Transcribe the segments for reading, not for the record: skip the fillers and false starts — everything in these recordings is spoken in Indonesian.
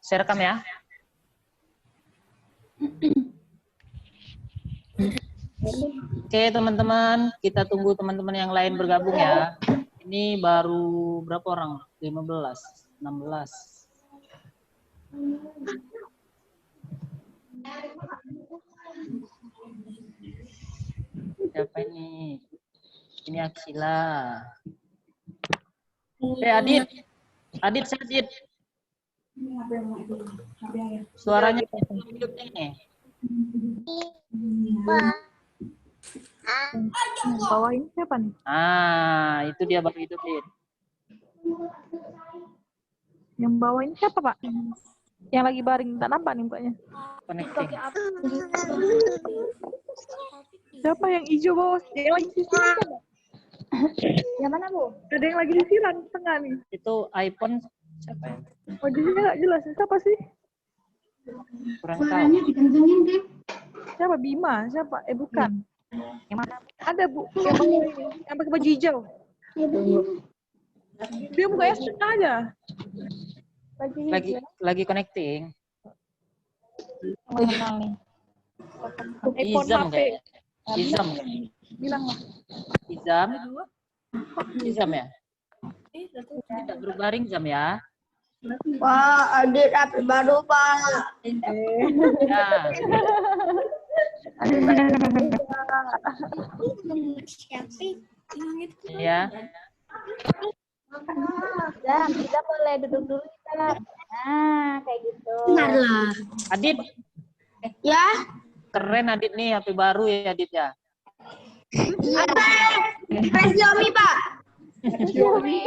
Saya rekam ya. Oke teman-teman, kita tunggu teman-teman yang lain bergabung ya. Ini baru berapa orang? 15, 16. Siapa ini? Ini Aksila. Adit. Adit, Adit. Suaranya hidup ini. Yang bawah ini siapa nih? Ah, itu dia baru hidup, Dit. Yang bawah ini siapa, Pak? Yang lagi baring, tak nampak nih mukanya. Connecting. Siapa yang hijau bawah? Yang lagi sisiran kan? Yang mana, Bu? Ada yang lagi sisiran tengah nih. Itu iPhone siapa ya? Wajahnya nggak jelas. Siapa sih? Kurang tahu. Siapa? Bima? Siapa? Bukan. Yang mana? Ada, Bu. Yang bawah ini. Yang pakai baju hijau. Dia mukanya setengah aja. Lagi connecting. Kenal nih. Izam kayaknya. Izam ya? Bilang lah. Izam ya? Tidak berbaring Zam ya? Pak, Adit HP baru, Pak. Ya. Ya. Dan kita boleh duduk dulu kita. Nah, kayak gitu. Benarlah. Adit. Ya. Keren Adit nih, HP baru ya Adit ya. Apa? Xiaomi, Pak. Xiaomi.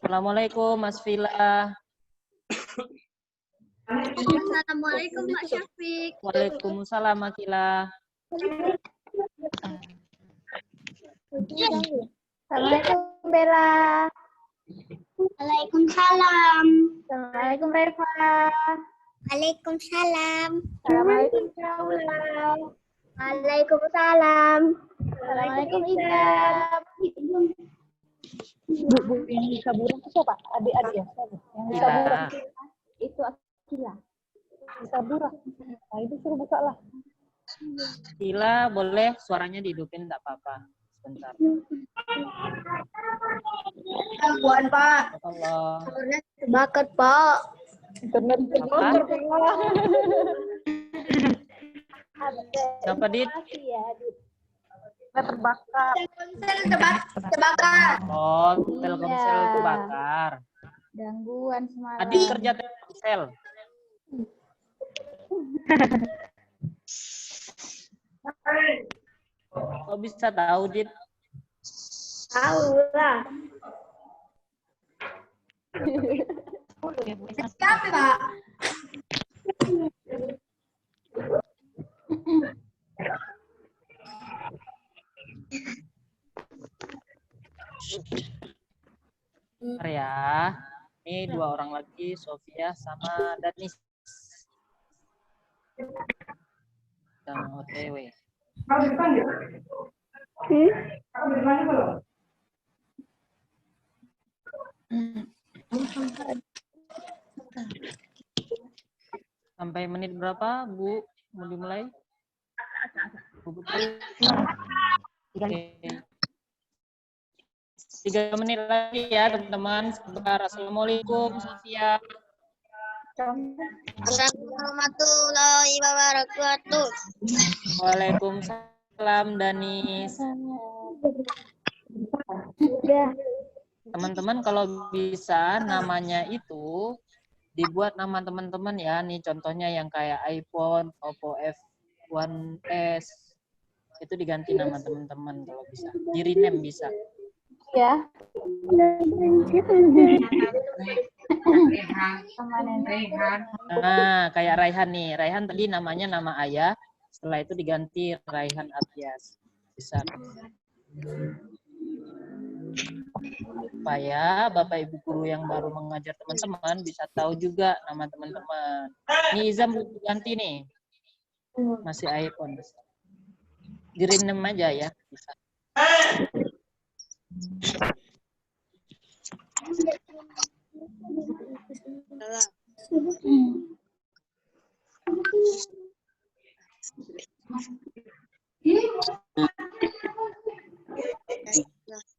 Assalamualaikum Mas Vila. Assalamualaikum Pak Syafiq. Waalaikumsalam Mas Vila. Assalamualaikum Bella. Waalaikumsalam. Assalamualaikum Reva. Waalaikumsalam. Assalamualaikum Shaula. Waalaikumsalam. Assalamualaikum Idam. Bu, yang bisa burung itu siapa? Adik-adik ya? Yang bisa burung. Itu Akila. Bisa burung. Nah, itu suruh buka lah. Vila boleh suaranya dihidupin enggak apa-apa. Sebentar. Gangguan, Pak. Allah. Internet terbakar, Pak. Internet terbakar, Pak. Siapa Dit? Internet terbakar. Terbakar. Oh, Telkomsel terbakar. Gangguan semalam. Adit kerja Telkomsel. Kok bisa tahu, Dit? Tahu lah. Siapa, Pak? Bentar ya. Ini 2 orang lagi, Sofia sama Danis. Yang OTW. Sampai menit berapa, Bu? Mau dimulai? Bu Putri? Oke. 3 menit lagi ya, teman-teman. Sebentar. Assalamualaikum, Sofia. Assalamualaikum warahmatullahi wabarakatuh. Waalaikumsalam, Danis. Teman-teman kalau bisa namanya itu dibuat nama teman-teman ya. Nih contohnya yang kayak iPhone, Oppo F1s. Itu diganti nama teman-teman kalau bisa. Di rename bisa. Ya. Nah, kayak Raihan nih. Raihan tadi namanya nama ayah. Setelah itu diganti Raihan Atyas. Bisa. supaya Bapak Ibu guru yang baru mengajar teman-teman bisa tahu juga nama teman-teman. Nih Izam ganti nih. Masih iPhone. Dirinem aja ya. Bisa.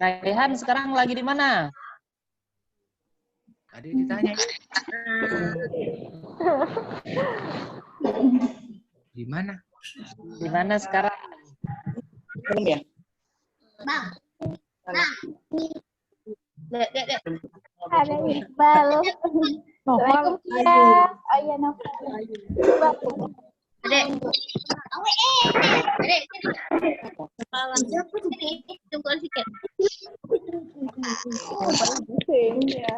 Rehan sekarang lagi di mana? Tadi ditanya. Di mana? Di mana sekarang? Ya. Dek. Ada Iqbal. Novel. Ya, ayah Novel. Dek. Dek. Tunggu sedikit. Ya.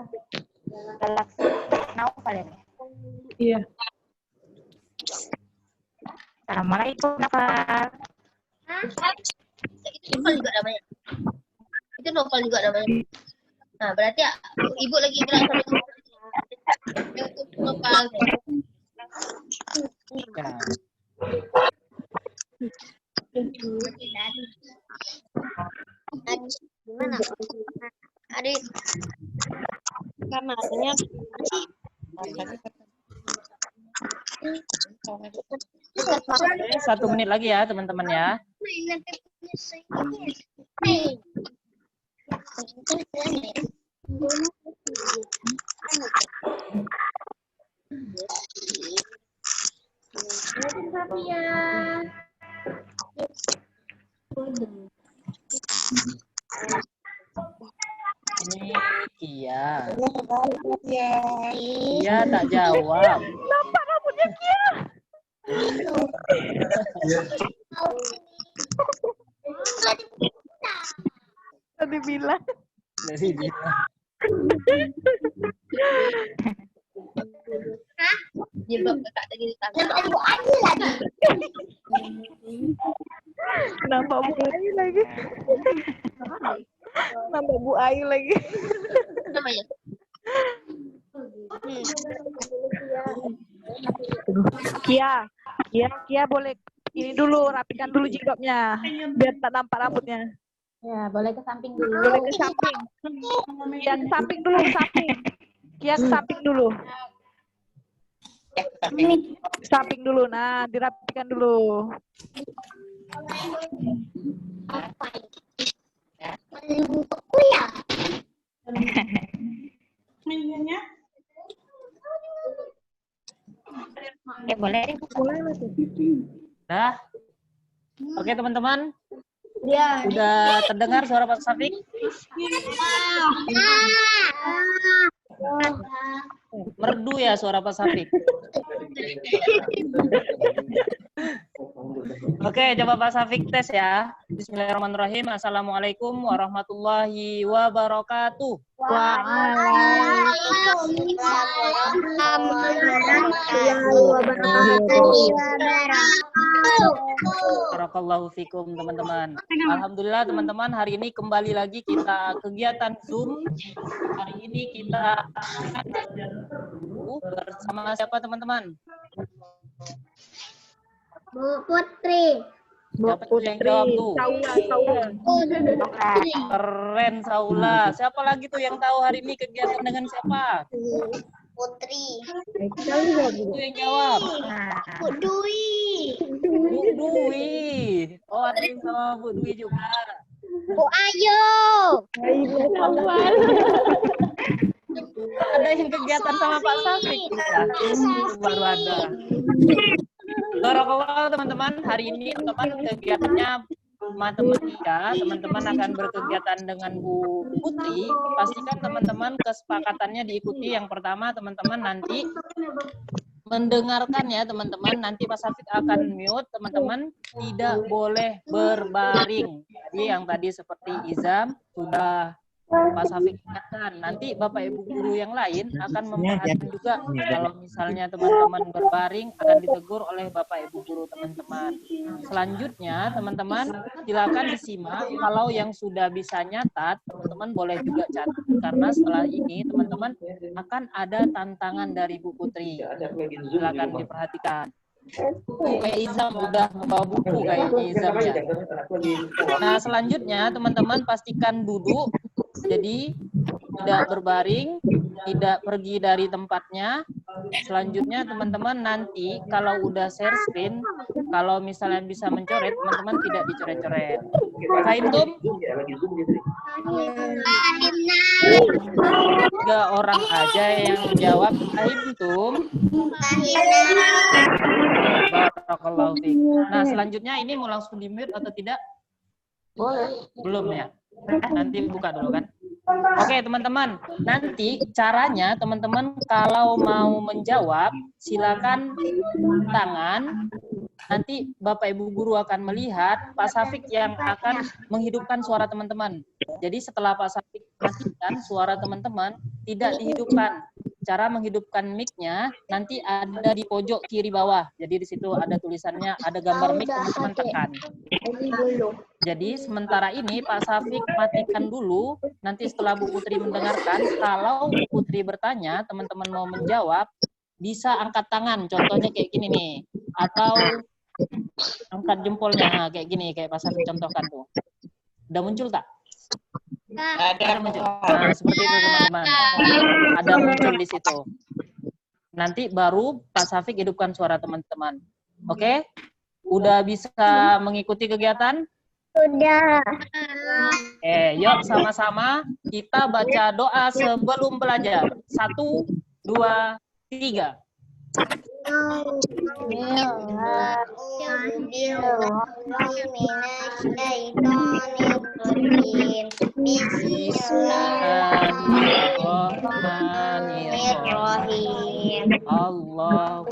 Novel ini. Iya. Assalamualaikum, Novel. Itu Novel juga namanya. Itu Novel juga namanya. Nah, berarti ibu lagi bilang sama ibu. Novel. Ya. Gimana? Adik. Karena artinya Oke, 1 menit lagi ya teman-teman ya. Ini Kia. Kia tak jawab. Nampak rambutnya Kia. Tadi bilang. Dari dia. jebak kakak tadi ditangkap. Nampak Bu Ayu lagi. Nampak Bu Ayu lagi. Namanya. Kia boleh ini dulu, rapikan dulu jilbabnya biar tak nampak rambutnya. Ya, boleh ke samping dulu. Boleh ke samping. Kia ke samping dulu, samping. Kia ke samping dulu. Samping dulu. Nah, dirapikan dulu. Ya, boleh. Dah. Oke teman-teman. Ya. Udah terdengar suara Pak Safik? Merdu ya suara Pak Safik. Oke, coba Pak Safik tes ya. Bismillahirrahmanirrahim. Assalamualaikum warahmatullahi wabarakatuh. Barakallahu fikum teman-teman. Alhamdulillah teman-teman, hari ini kembali lagi kita kegiatan Zoom. Hari ini kita bersama siapa teman-teman? Bu Putri. Siapa tuh yang jawab tuh? Saula. Keren Saula. Siapa lagi tuh yang tahu hari ini kegiatan dengan siapa? Putri. Itu yang jawab. Bu Dwi. Bu Dwi. Oh, ada yang sama Bu Dwi juga. Bu Ayu. Ada yang kegiatan sama Pak Safik. Baru ada. Barakallah teman-teman, hari ini teman-teman kegiatannya matematika, teman-teman akan berkegiatan dengan Bu Putri. Pastikan teman-teman kesepakatannya diikuti. Yang pertama teman-teman nanti mendengarkan ya teman-teman, nanti Pak Safik akan mute, teman-teman tidak boleh berbaring. Jadi yang tadi seperti Izam sudah Pak Safik ingatkan. Nanti Bapak Ibu guru yang lain akan memperhatikan juga kalau misalnya teman-teman berbaring akan ditegur oleh Bapak Ibu guru teman-teman. Selanjutnya teman-teman silakan disimak. Kalau yang sudah bisa nyatat, teman-teman boleh juga catat karena setelah ini teman-teman akan ada tantangan dari Bu Putri. Silakan diperhatikan. Kayak Izam udah membawa buku kayaknya Izam ya. Nah selanjutnya teman-teman pastikan duduk, jadi tidak berbaring, tidak pergi dari tempatnya. Selanjutnya teman-teman nanti kalau udah share screen, kalau misalnya bisa mencoret, teman-teman tidak dicoret-coret. Fahim Tum? 3 orang aja yang jawab. Fahim Tum? Barakallahu fiik. Nah, selanjutnya ini mau langsung di-mute atau tidak? Boleh. Belum ya? Nanti buka dulu kan? Oke, teman-teman. Nanti caranya teman-teman kalau mau menjawab, silakan tangan. Nanti Bapak Ibu guru akan melihat Pak Safik yang akan menghidupkan suara teman-teman. Jadi setelah Pak Safik matikan suara teman-teman tidak dihidupkan. Cara menghidupkan mic-nya nanti ada di pojok kiri bawah. Jadi di situ ada tulisannya, ada gambar mic, teman-teman tekan. Jadi sementara ini Pak Safik matikan dulu. Nanti setelah Bu Putri mendengarkan, kalau Bu Putri bertanya, teman-teman mau menjawab, bisa angkat tangan. Contohnya kayak gini nih. Atau angkat jempolnya kayak gini, kayak Pak Safik contohkan tuh. Udah muncul tak? Ada muncul. Nah, seperti itu teman-teman. Ada muncul di situ. Nanti baru Pak Safik hidupkan suara teman-teman. Oke? Udah bisa mengikuti kegiatan? Sudah. Yuk sama-sama kita baca doa sebelum belajar. 1, 2, 3. Bismillahirrahmanirrahim. Allahumma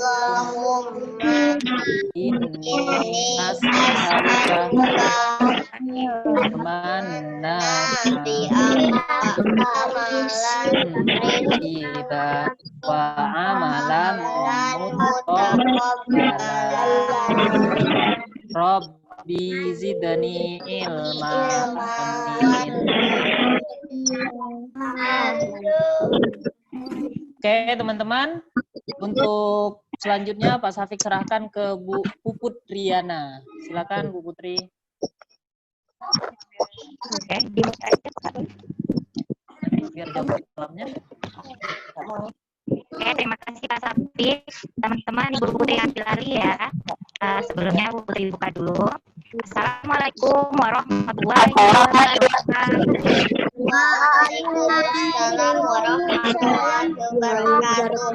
inni as'aluka riba wa amalan Rabbi zidni ilma. Amin. Oke teman-teman, untuk selanjutnya Pak Safik serahkan ke Bu Puput Riana. Silakan Bu Putri. Oke, Biar jawabnya. Oke, terima kasih Pak Safik. Teman-teman, Ibu Putri ambil alih ya. Sebelumnya Bu Putri buka dulu. Assalamualaikum warahmatullahi wabarakatuh. Waalaikumsalam warahmatullahi wabarakatuh.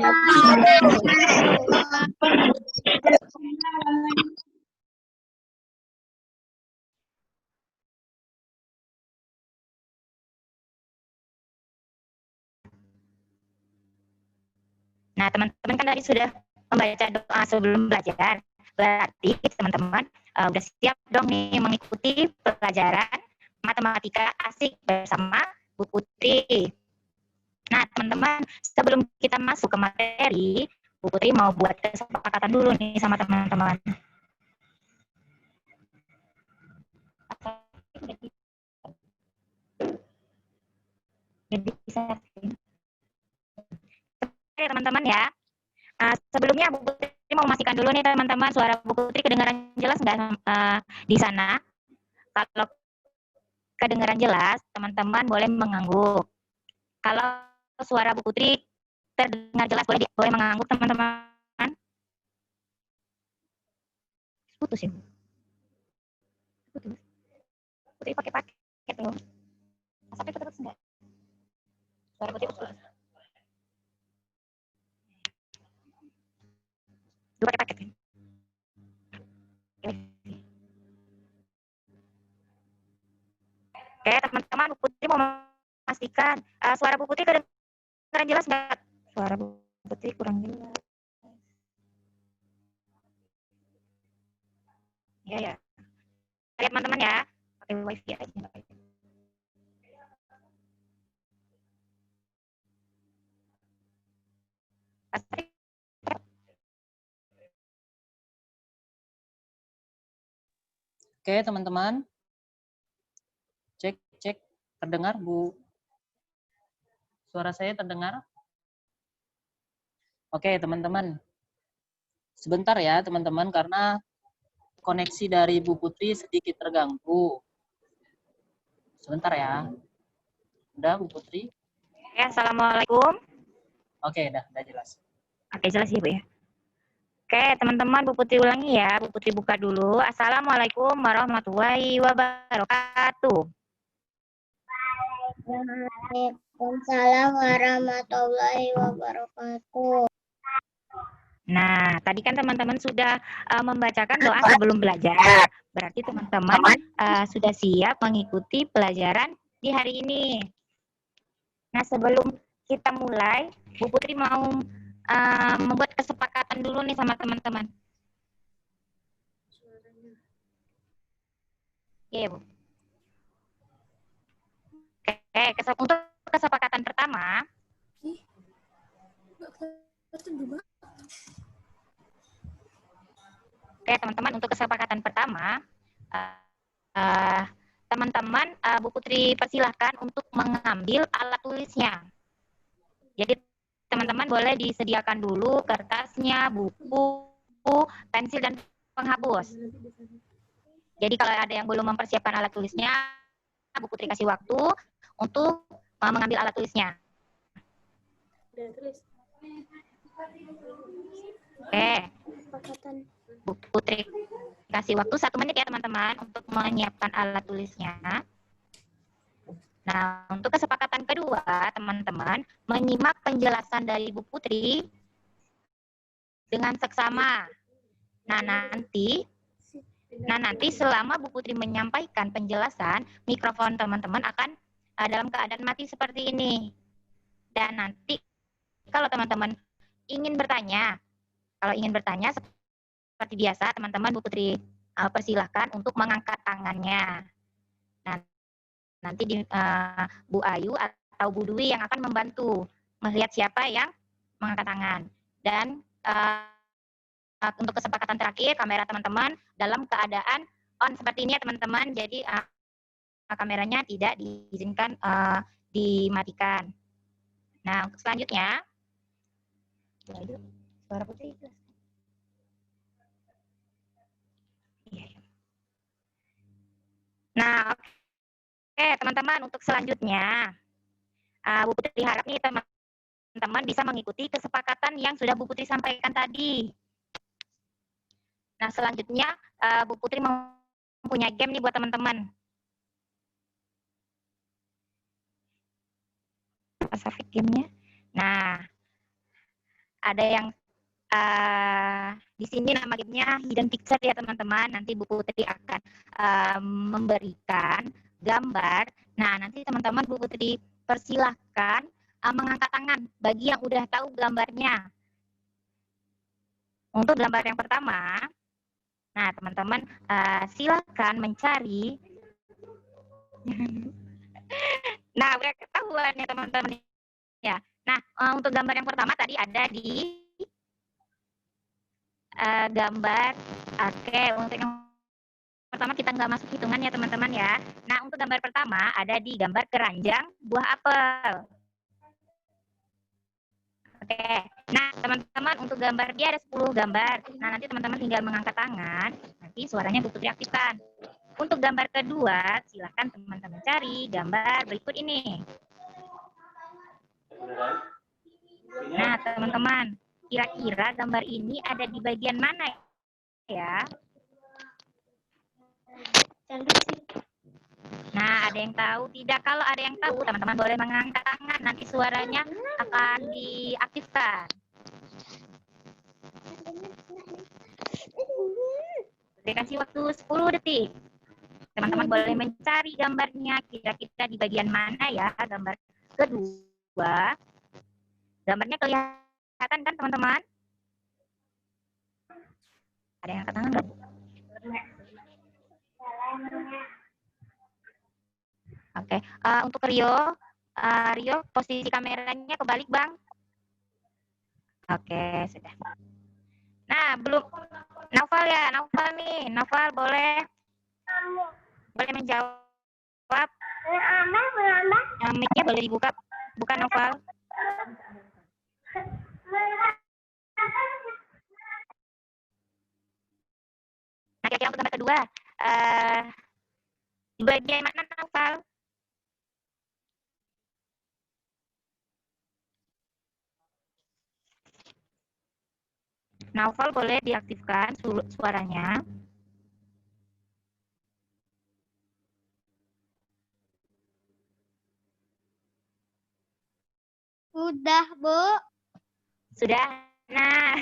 Nah, teman-teman kan tadi sudah membaca doa sebelum belajar. Berarti teman-teman udah siap dong nih mengikuti pelajaran matematika asik bersama Bu Putri. Nah, teman-teman, sebelum kita masuk ke materi, Bu Putri mau buat kesepakatan dulu nih sama teman-teman. Jadi bisa Oke teman-teman ya, sebelumnya Bu Putri mau memastikan dulu nih teman-teman, suara Bu Putri kedengaran jelas nggak di sana? Kalau kedengaran jelas, teman-teman boleh mengangguk. Kalau suara Bu Putri terdengar jelas, boleh mengangguk teman-teman. Putus ya? Putus. Putri pakai paket loh. Sampai putus enggak? Suara Putri putus. Dua pakai paket kan? Oke teman-teman, Bu Putri mau memastikan suara Bu Putri kedengaran jelas nggak? Suara Bu Putri kurang jelas. Ya ya. Lihat teman-teman ya, pakai wifi aja. Oke, teman-teman. Cek. Terdengar, Bu? Suara saya terdengar? Oke, teman-teman. Sebentar ya, teman-teman, karena koneksi dari Bu Putri sedikit terganggu. Sebentar ya. Udah, Bu Putri? Ya, assalamualaikum. Oke, udah jelas. Oke, jelas ya Bu ya. Oke, teman-teman, Bu Putri ulangi ya. Bu Putri buka dulu. Assalamualaikum warahmatullahi wabarakatuh. Waalaikumsalam warahmatullahi wabarakatuh. Nah, tadi kan teman-teman sudah membacakan doa sebelum belajar. Berarti teman-teman sudah siap mengikuti pelajaran di hari ini. Nah, sebelum kita mulai, Bu Putri mau membuat kesepakatan dulu nih sama teman-teman. Iya, Bu. Oke, untuk kesepakatan pertama, teman-teman, untuk kesepakatan pertama, teman-teman, Bu Putri persilahkan untuk mengambil alat tulisnya. Jadi, teman-teman boleh disediakan dulu kertasnya, buku, pensil, dan penghapus. Jadi, kalau ada yang belum mempersiapkan alat tulisnya, Bu Putri kasih waktu untuk mengambil alat tulisnya. Oke. Bu Putri kasih waktu 1 menit ya teman-teman untuk menyiapkan alat tulisnya. Nah, untuk kesepakatan kedua, teman-teman menyimak penjelasan dari Bu Putri dengan seksama. Nah, nanti selama Bu Putri menyampaikan penjelasan, mikrofon teman-teman akan dalam keadaan mati seperti ini. Dan nanti kalau teman-teman ingin bertanya, seperti biasa, teman-teman Bu Putri persilahkan untuk mengangkat tangannya. Nah, nanti Bu Ayu atau Bu Dwi yang akan membantu melihat siapa yang mengangkat tangan. Dan untuk kesepakatan terakhir, kamera teman-teman dalam keadaan on seperti ini ya teman-teman. Jadi kameranya tidak diizinkan dimatikan. Nah, untuk selanjutnya, suara Putri jelas. Nah, oke teman-teman, untuk selanjutnya, Bu Putri harap nih teman-teman bisa mengikuti kesepakatan yang sudah Bu Putri sampaikan tadi. Nah, selanjutnya Bu Putri mempunyai game nih buat teman-teman. Pasifik gamenya. Nah, ada yang di sini nama gamenya Hidden Picture ya teman-teman. Nanti Bu Putri akan memberikan gambar. Nah, nanti teman-teman Bu Putri persilahkan mengangkat tangan bagi yang udah tahu gambarnya. Untuk gambar yang pertama, nah teman-teman silakan mencari. Nah, udah ketahuan ya teman-teman ya. Nah, untuk gambar yang pertama tadi ada di gambar. Oke, untuk yang pertama kita nggak masuk hitungan ya teman-teman ya. Nah, untuk gambar pertama ada di gambar keranjang buah apel. Oke, nah teman-teman untuk gambar dia ada 10 gambar. Nah, nanti teman-teman tinggal mengangkat tangan, nanti suaranya Bu Putri aktifkan. Untuk gambar kedua, silakan teman-teman cari gambar berikut ini. Nah, teman-teman, kira-kira gambar ini ada di bagian mana ya? Nah, ada yang tahu tidak? Kalau ada yang tahu, teman-teman boleh mengangkat tangan, nanti suaranya akan diaktifkan. Dikasih waktu 10 detik. Teman-teman boleh mencari gambarnya, kira-kira di bagian mana ya gambar kedua. Gambarnya kelihatan kan teman-teman? Ada yang angkat tangan nggak? Oke, untuk Rio posisi kameranya kebalik Bang. Oke, sudah. Nah, belum. Naufal ya, Naufal nih. Naufal boleh boleh menjawab. Mic-nya boleh dibuka. Bukan Noval. Nah, kira-kira untuk gambar kedua, di bagian mana Noval? Noval boleh diaktifkan suaranya. Udah, Bu. Sudah. Nah,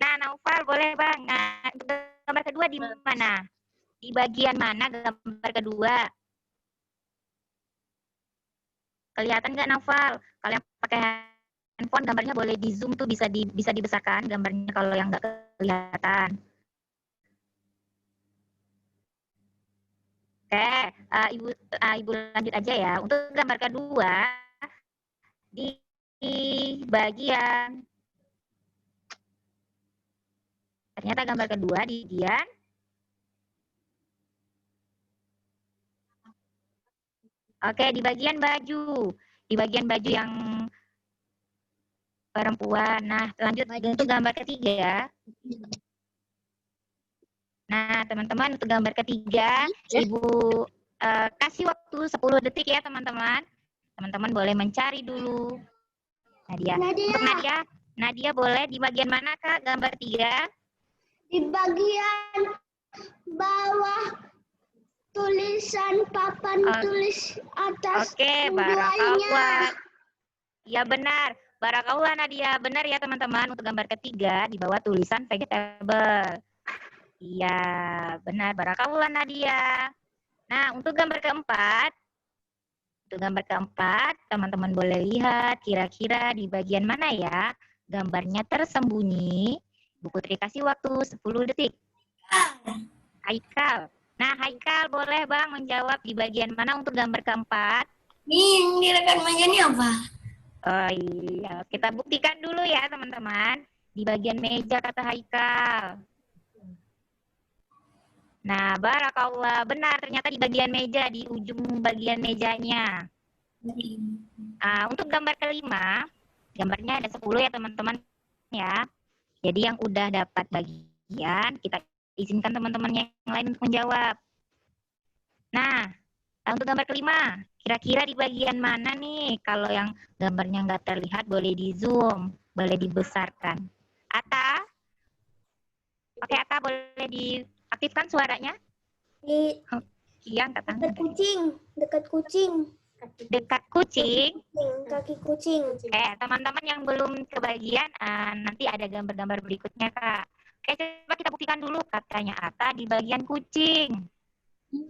nah Noval boleh Bang. Nah, gambar kedua di mana? Di bagian mana gambar kedua? Kelihatan nggak Noval? Kalau yang pakai handphone gambarnya boleh di zoom tuh bisa dibesarkan gambarnya kalau yang nggak kelihatan. Oke, Ibu lanjut aja ya. Untuk gambar kedua di bagian ternyata gambar kedua di bagian di bagian baju. Di bagian baju yang perempuan. Nah, lanjut untuk gambar ketiga ya. Nah, teman-teman untuk gambar ketiga, Ibu kasih waktu 10 detik ya, teman-teman. Teman-teman boleh mencari dulu. Nadia. Untuk Nadia boleh di bagian mana, Kak, gambar 3? Di bagian bawah tulisan papan tulis atas Oke, barakallah. Ya benar, barakallah Nadia. Benar ya teman-teman, untuk gambar ketiga di bawah tulisan vegetable. Iya, benar, barakallah Nadia. Nah, untuk gambar keempat, teman-teman boleh lihat kira-kira di bagian mana ya gambarnya tersembunyi. Bu Putri kasih waktu 10 detik. Haikal. Nah, Haikal boleh Bang menjawab di bagian mana untuk gambar keempat? Nih, yang di rekan meja ini apa? Oh iya, kita buktikan dulu ya teman-teman. Di bagian meja kata Haikal. Nah, barakallah. Benar, ternyata di bagian meja, di ujung bagian mejanya. Untuk gambar kelima, gambarnya ada 10 ya teman-teman ya. Jadi yang udah dapat bagian, kita izinkan teman-teman yang lain untuk menjawab. Nah, untuk gambar kelima, kira-kira di bagian mana nih? Kalau yang gambarnya nggak terlihat, boleh di zoom, boleh dibesarkan. Ata? Oke, Ata boleh diaktifkan suaranya? Di Iya, angkat tangan. dekat kucing. Dekat kucing. Kaki kucing. Oke, teman-teman yang belum kebagian, nanti ada gambar-gambar berikutnya, Kak. Oke, coba kita buktikan dulu katanya Ata di bagian kucing.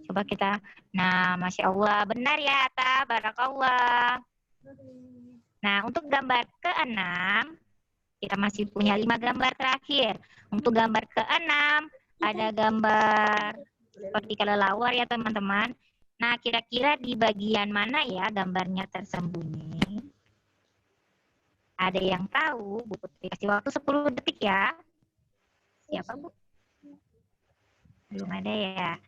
Coba kita, nah Masya Allah, benar ya Ata, barakallah. Nah, untuk gambar ke-6, kita masih punya 5 gambar terakhir. Untuk gambar ke-6, ada gambar seperti kelelawar ya teman-teman. Nah, kira-kira di bagian mana ya gambarnya tersembunyi? Ada yang tahu? Bu Putri kasih waktu 10 detik ya. Siapa, Bu? Belum ada ya.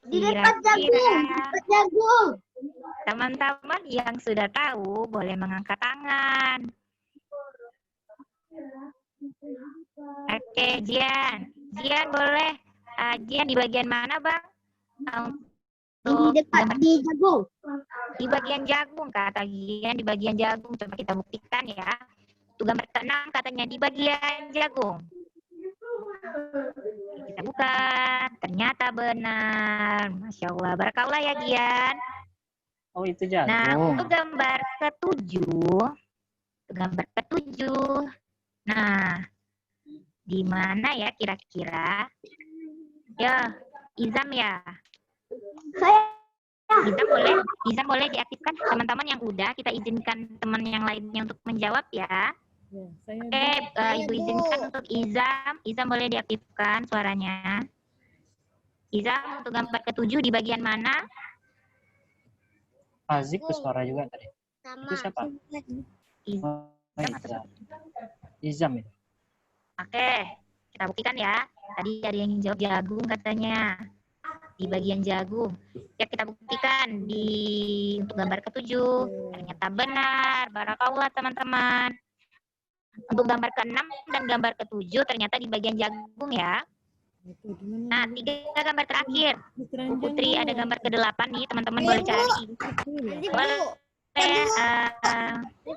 Di dekat jagung. Teman-teman yang sudah tahu boleh mengangkat tangan. Oke, Jian. Jian boleh. Jian di bagian mana, Bang? Di jagung. Di bagian jagung, kata Jian. Di bagian jagung. Coba kita buktikan ya. Untuk gambar ke-6 katanya di bagian jagung. Kita buka. Ternyata benar. Masya Allah. Barakallah ya, Jian. Oh, itu jagung. Nah, untuk gambar ketujuh, nah, di mana ya kira-kira? Ya, Izam ya. Izam boleh diaktifkan teman-teman yang udah, kita izinkan teman yang lainnya untuk menjawab ya. Oke, Ibu izinkan untuk Izam. Izam boleh diaktifkan suaranya. Izam untuk gambar ke-7 di bagian mana? Azik bersuara juga tadi. Itu siapa? Izam. Izam ya. Oke. Kita buktikan ya. Tadi ada yang jawab jagung katanya. Di bagian jagung. Ya kita buktikan untuk gambar ketujuh. Ternyata benar. Barakallah teman-teman. Untuk gambar ke-6 dan gambar ke-7 ternyata di bagian jagung ya. Nah, 3 gambar terakhir. Bu Putri ada gambar ke-8 nih, teman-teman boleh cari. Boleh.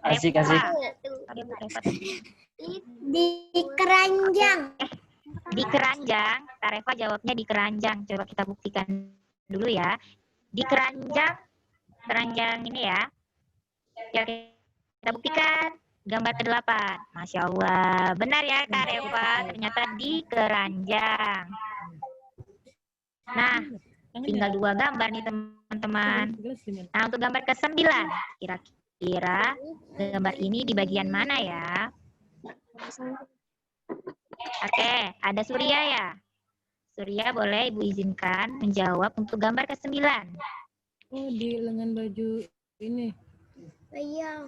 Asik, asik. Di keranjang. Di keranjang, Kak Reva jawabnya di keranjang. Coba kita buktikan dulu ya. Di keranjang ini ya. Ya, kita buktikan gambar ke-8. Masya Allah. Benar ya Kak Reva, ternyata di keranjang. Nah, tinggal 2 gambar nih teman-teman. Nah, untuk gambar ke-9, kira-kira gambar ini di bagian mana ya? Oke, ada Surya ya? Surya boleh Ibu izinkan menjawab untuk gambar ke-9. Oh, di lengan baju ini. Iya.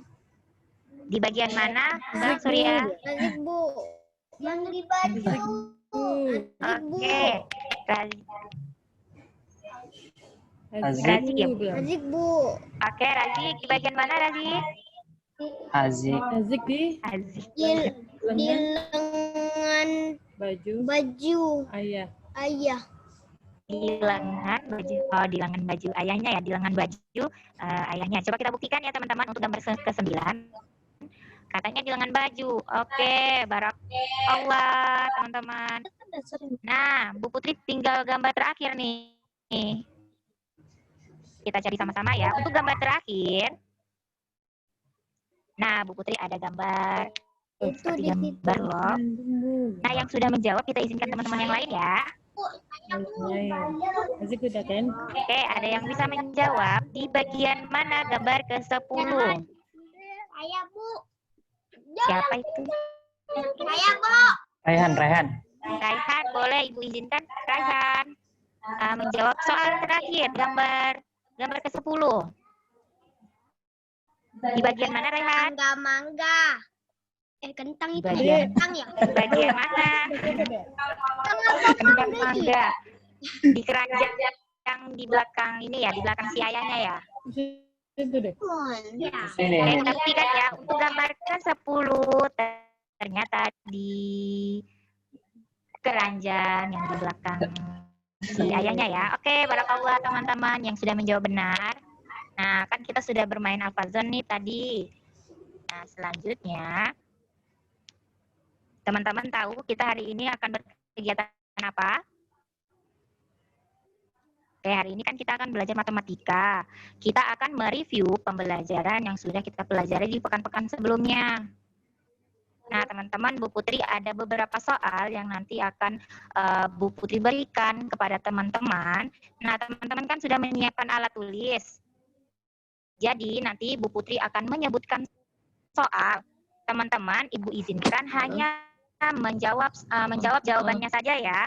Di bagian mana, Bang Surya? Asik, Bu. Yang di baju. Oke, Azik. ya? Asik, Bu. Oke, Razik. Di bagian mana, Razik? Azik. Azik di Azik. Di lengan lengan baju ayah. Di lengan baju. Oh, di lengan baju ayahnya ya. Di lengan baju ayahnya. Coba kita buktikan ya, teman-teman, untuk gambar ke-9. Katanya di lengan baju. Oke, barakallah, teman-teman. Nah, Bu Putri tinggal gambar terakhir nih. Kita cari sama-sama ya. Untuk gambar terakhir. Nah, Bu Putri ada gambar. Seperti gambar loh. Nah, yang sudah menjawab kita izinkan teman-teman yang lain ya. Azik udah kan? Oke, ada yang bisa menjawab di bagian mana gambar ke-10? Ayah, Bu. Siapa itu? Ayah, Bu. Raihan. Raihan, boleh Ibu izinkan Raihan menjawab soal terakhir, gambar ke-10. Di bagian mana, Raihan? Mangga. Kentang itu Bagian- kentang ya? Di bagian mana? Kentang mangga. Di keranjang yang di belakang ini ya, di belakang si ayahnya ya. Itu deh. Ini. Oke, kita buktikan ya. Untuk gambar ke-10 ternyata di keranjang yang di belakang si ayahnya ya. Oke, barakallah teman-teman yang sudah menjawab benar. Nah, kan kita sudah bermain Alfazon nih tadi. Nah, selanjutnya teman-teman tahu kita hari ini akan berkegiatan apa? Oke, hari ini kan kita akan belajar matematika. Kita akan mereview pembelajaran yang sudah kita pelajari di pekan-pekan sebelumnya. Nah, teman-teman, Bu Putri ada beberapa soal yang nanti akan Bu Putri berikan kepada teman-teman. Nah, teman-teman kan sudah menyiapkan alat tulis. Jadi, nanti Bu Putri akan menyebutkan soal. Teman-teman, Ibu izinkan hanya menjawab jawabannya saja ya.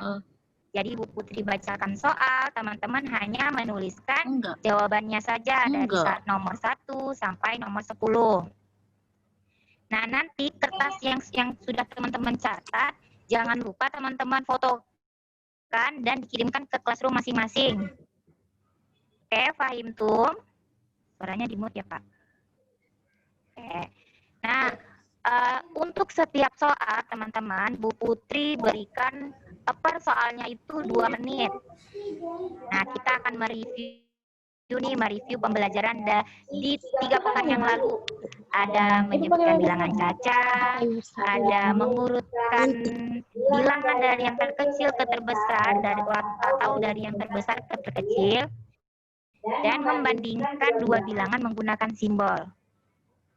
Jadi Bu Putri bacakan soal, teman-teman hanya menuliskan jawabannya saja dari nomor 1 sampai nomor 10. Nah, nanti kertas yang sudah teman-teman catat, jangan lupa teman-teman fotokan dan dikirimkan ke classroom masing-masing. Oke, fahim tuh? Suaranya di-mute ya, Pak. Oke. Nah, untuk setiap soal, teman-teman, Bu Putri berikan per soalnya itu 2 menit. Nah, kita akan mereview pembelajaran di 3 pekan yang lalu. Ada menyebutkan bilangan cacat, ada mengurutkan bilangan dari yang terkecil ke terbesar, atau dari yang terbesar ke terkecil, dan membandingkan 2 bilangan menggunakan simbol.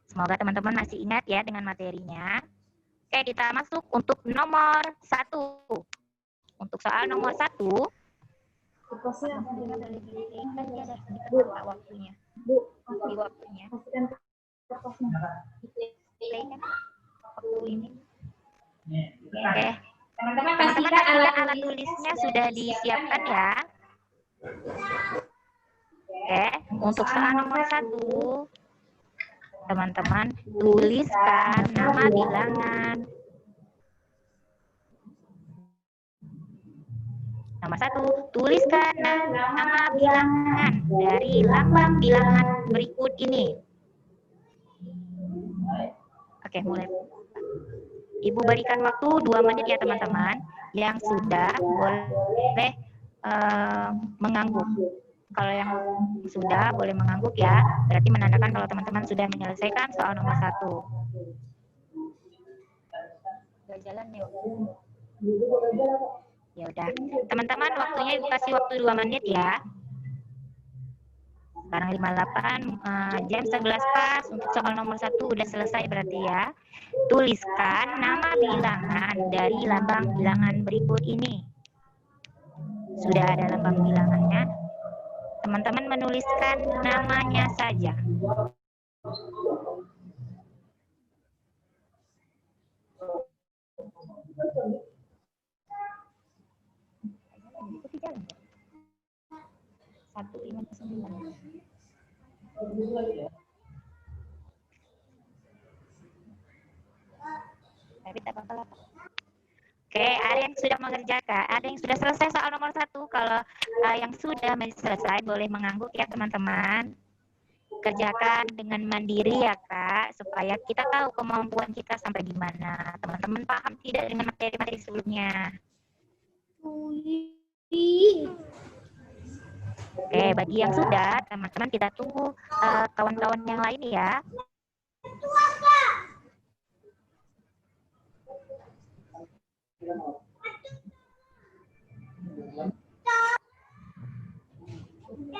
Semoga teman-teman masih ingat ya dengan materinya. Oke, kita masuk untuk nomor 1. Untuk soal nomor 1. Waktunya. Di waktunya. Oke. Teman-teman pastikan alat tulisnya sudah disiapkan ya. Oke, untuk soal nomor 1. Teman-teman tuliskan nama bilangan. Nomor 1, tuliskan nama bilangan dari lambang bilangan berikut ini. Oke, mulai. Ibu berikan waktu 2 menit ya teman-teman. Yang sudah boleh mengangguk. Kalau yang sudah boleh mengangguk ya, berarti menandakan kalau teman-teman sudah menyelesaikan soal nomor 1. Jalan yuk. Ya udah, teman-teman waktunya ibu kasih waktu 2 menit ya. Sekarang 58, jam 11 pas untuk soal nomor 1 udah selesai berarti ya. Tuliskan nama bilangan dari lambang bilangan berikut ini. Sudah ada lambang bilangannya. Teman-teman menuliskan namanya saja. Satu 59. Tapi tak apa-apa. Oke, ada yang sudah mengerjakan, ada yang sudah selesai soal nomor 1. Kalau yang sudah selesai boleh mengangguk ya teman-teman. Kerjakan dengan mandiri ya Kak, supaya kita tahu kemampuan kita sampai di mana. Teman-teman paham tidak dengan materi-materi sebelumnya? Oke, bagi yang sudah, teman-teman kita tunggu kawan-kawan yang lain ya.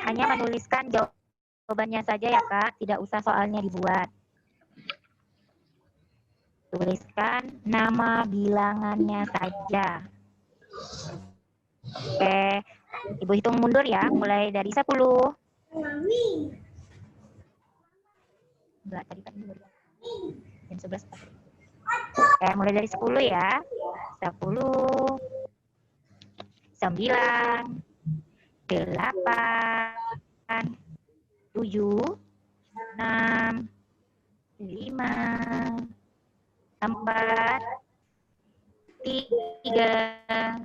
Hanya menuliskan jawabannya saja ya Kak, tidak usah soalnya dibuat. Tuliskan nama bilangannya saja. Oke, Ibu hitung mundur ya, mulai dari 10. Enggak, tadi kan jam 11. Oke, mulai dari 10 ya. 10, 9, 8, 7, 6, 5, 4, 3,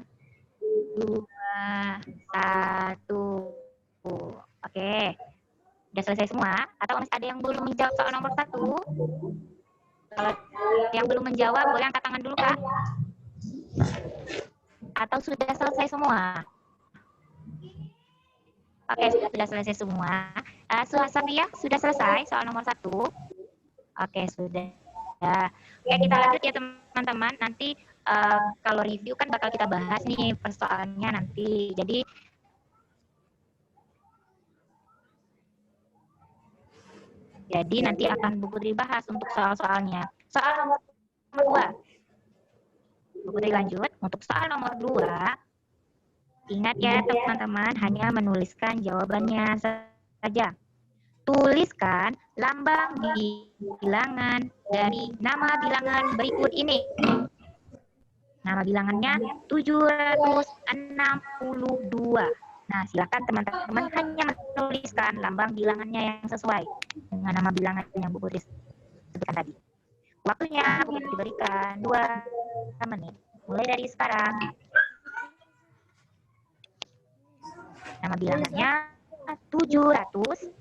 2, 1. Oke. Udah selesai semua? Atau masih ada yang belum menjawab soal nomor 1? Kalau yang belum menjawab, boleh angkat tangan dulu, Kak. Atau sudah selesai semua? Oke, sudah selesai semua. Safia, sudah selesai soal nomor 1? Oke, sudah. Oke, kita lanjut ya teman-teman. Nanti kalau review kan bakal kita bahas nih persoalannya nanti. Jadi nanti akan buku dibahas untuk soal-soalnya. Soal nomor 2. Buku lanjut. Untuk soal nomor 2, ingat ya teman-teman, hanya menuliskan jawabannya saja. Tuliskan lambang bilangan dari nama bilangan berikut ini. Nama bilangannya 762. Nah, silakan teman-teman hanya menuliskan lambang bilangannya yang sesuai dengan nama bilangan yang Bu Putri sebutkan tadi. Waktunya Bu Putri diberikan 2 menit. Mulai dari sekarang. Nama bilangannya 762.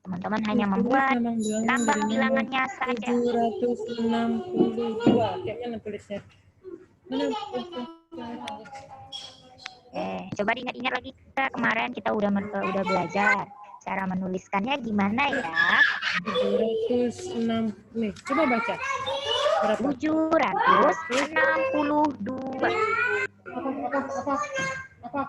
Teman-teman hanya membuat lambang bilangannya saja. 762. Kayaknya tulisnya. Coba diingat-ingat lagi kemarin kita udah belajar cara menuliskannya gimana ya. 706. Nih, coba baca. Berapa? 762. Apa?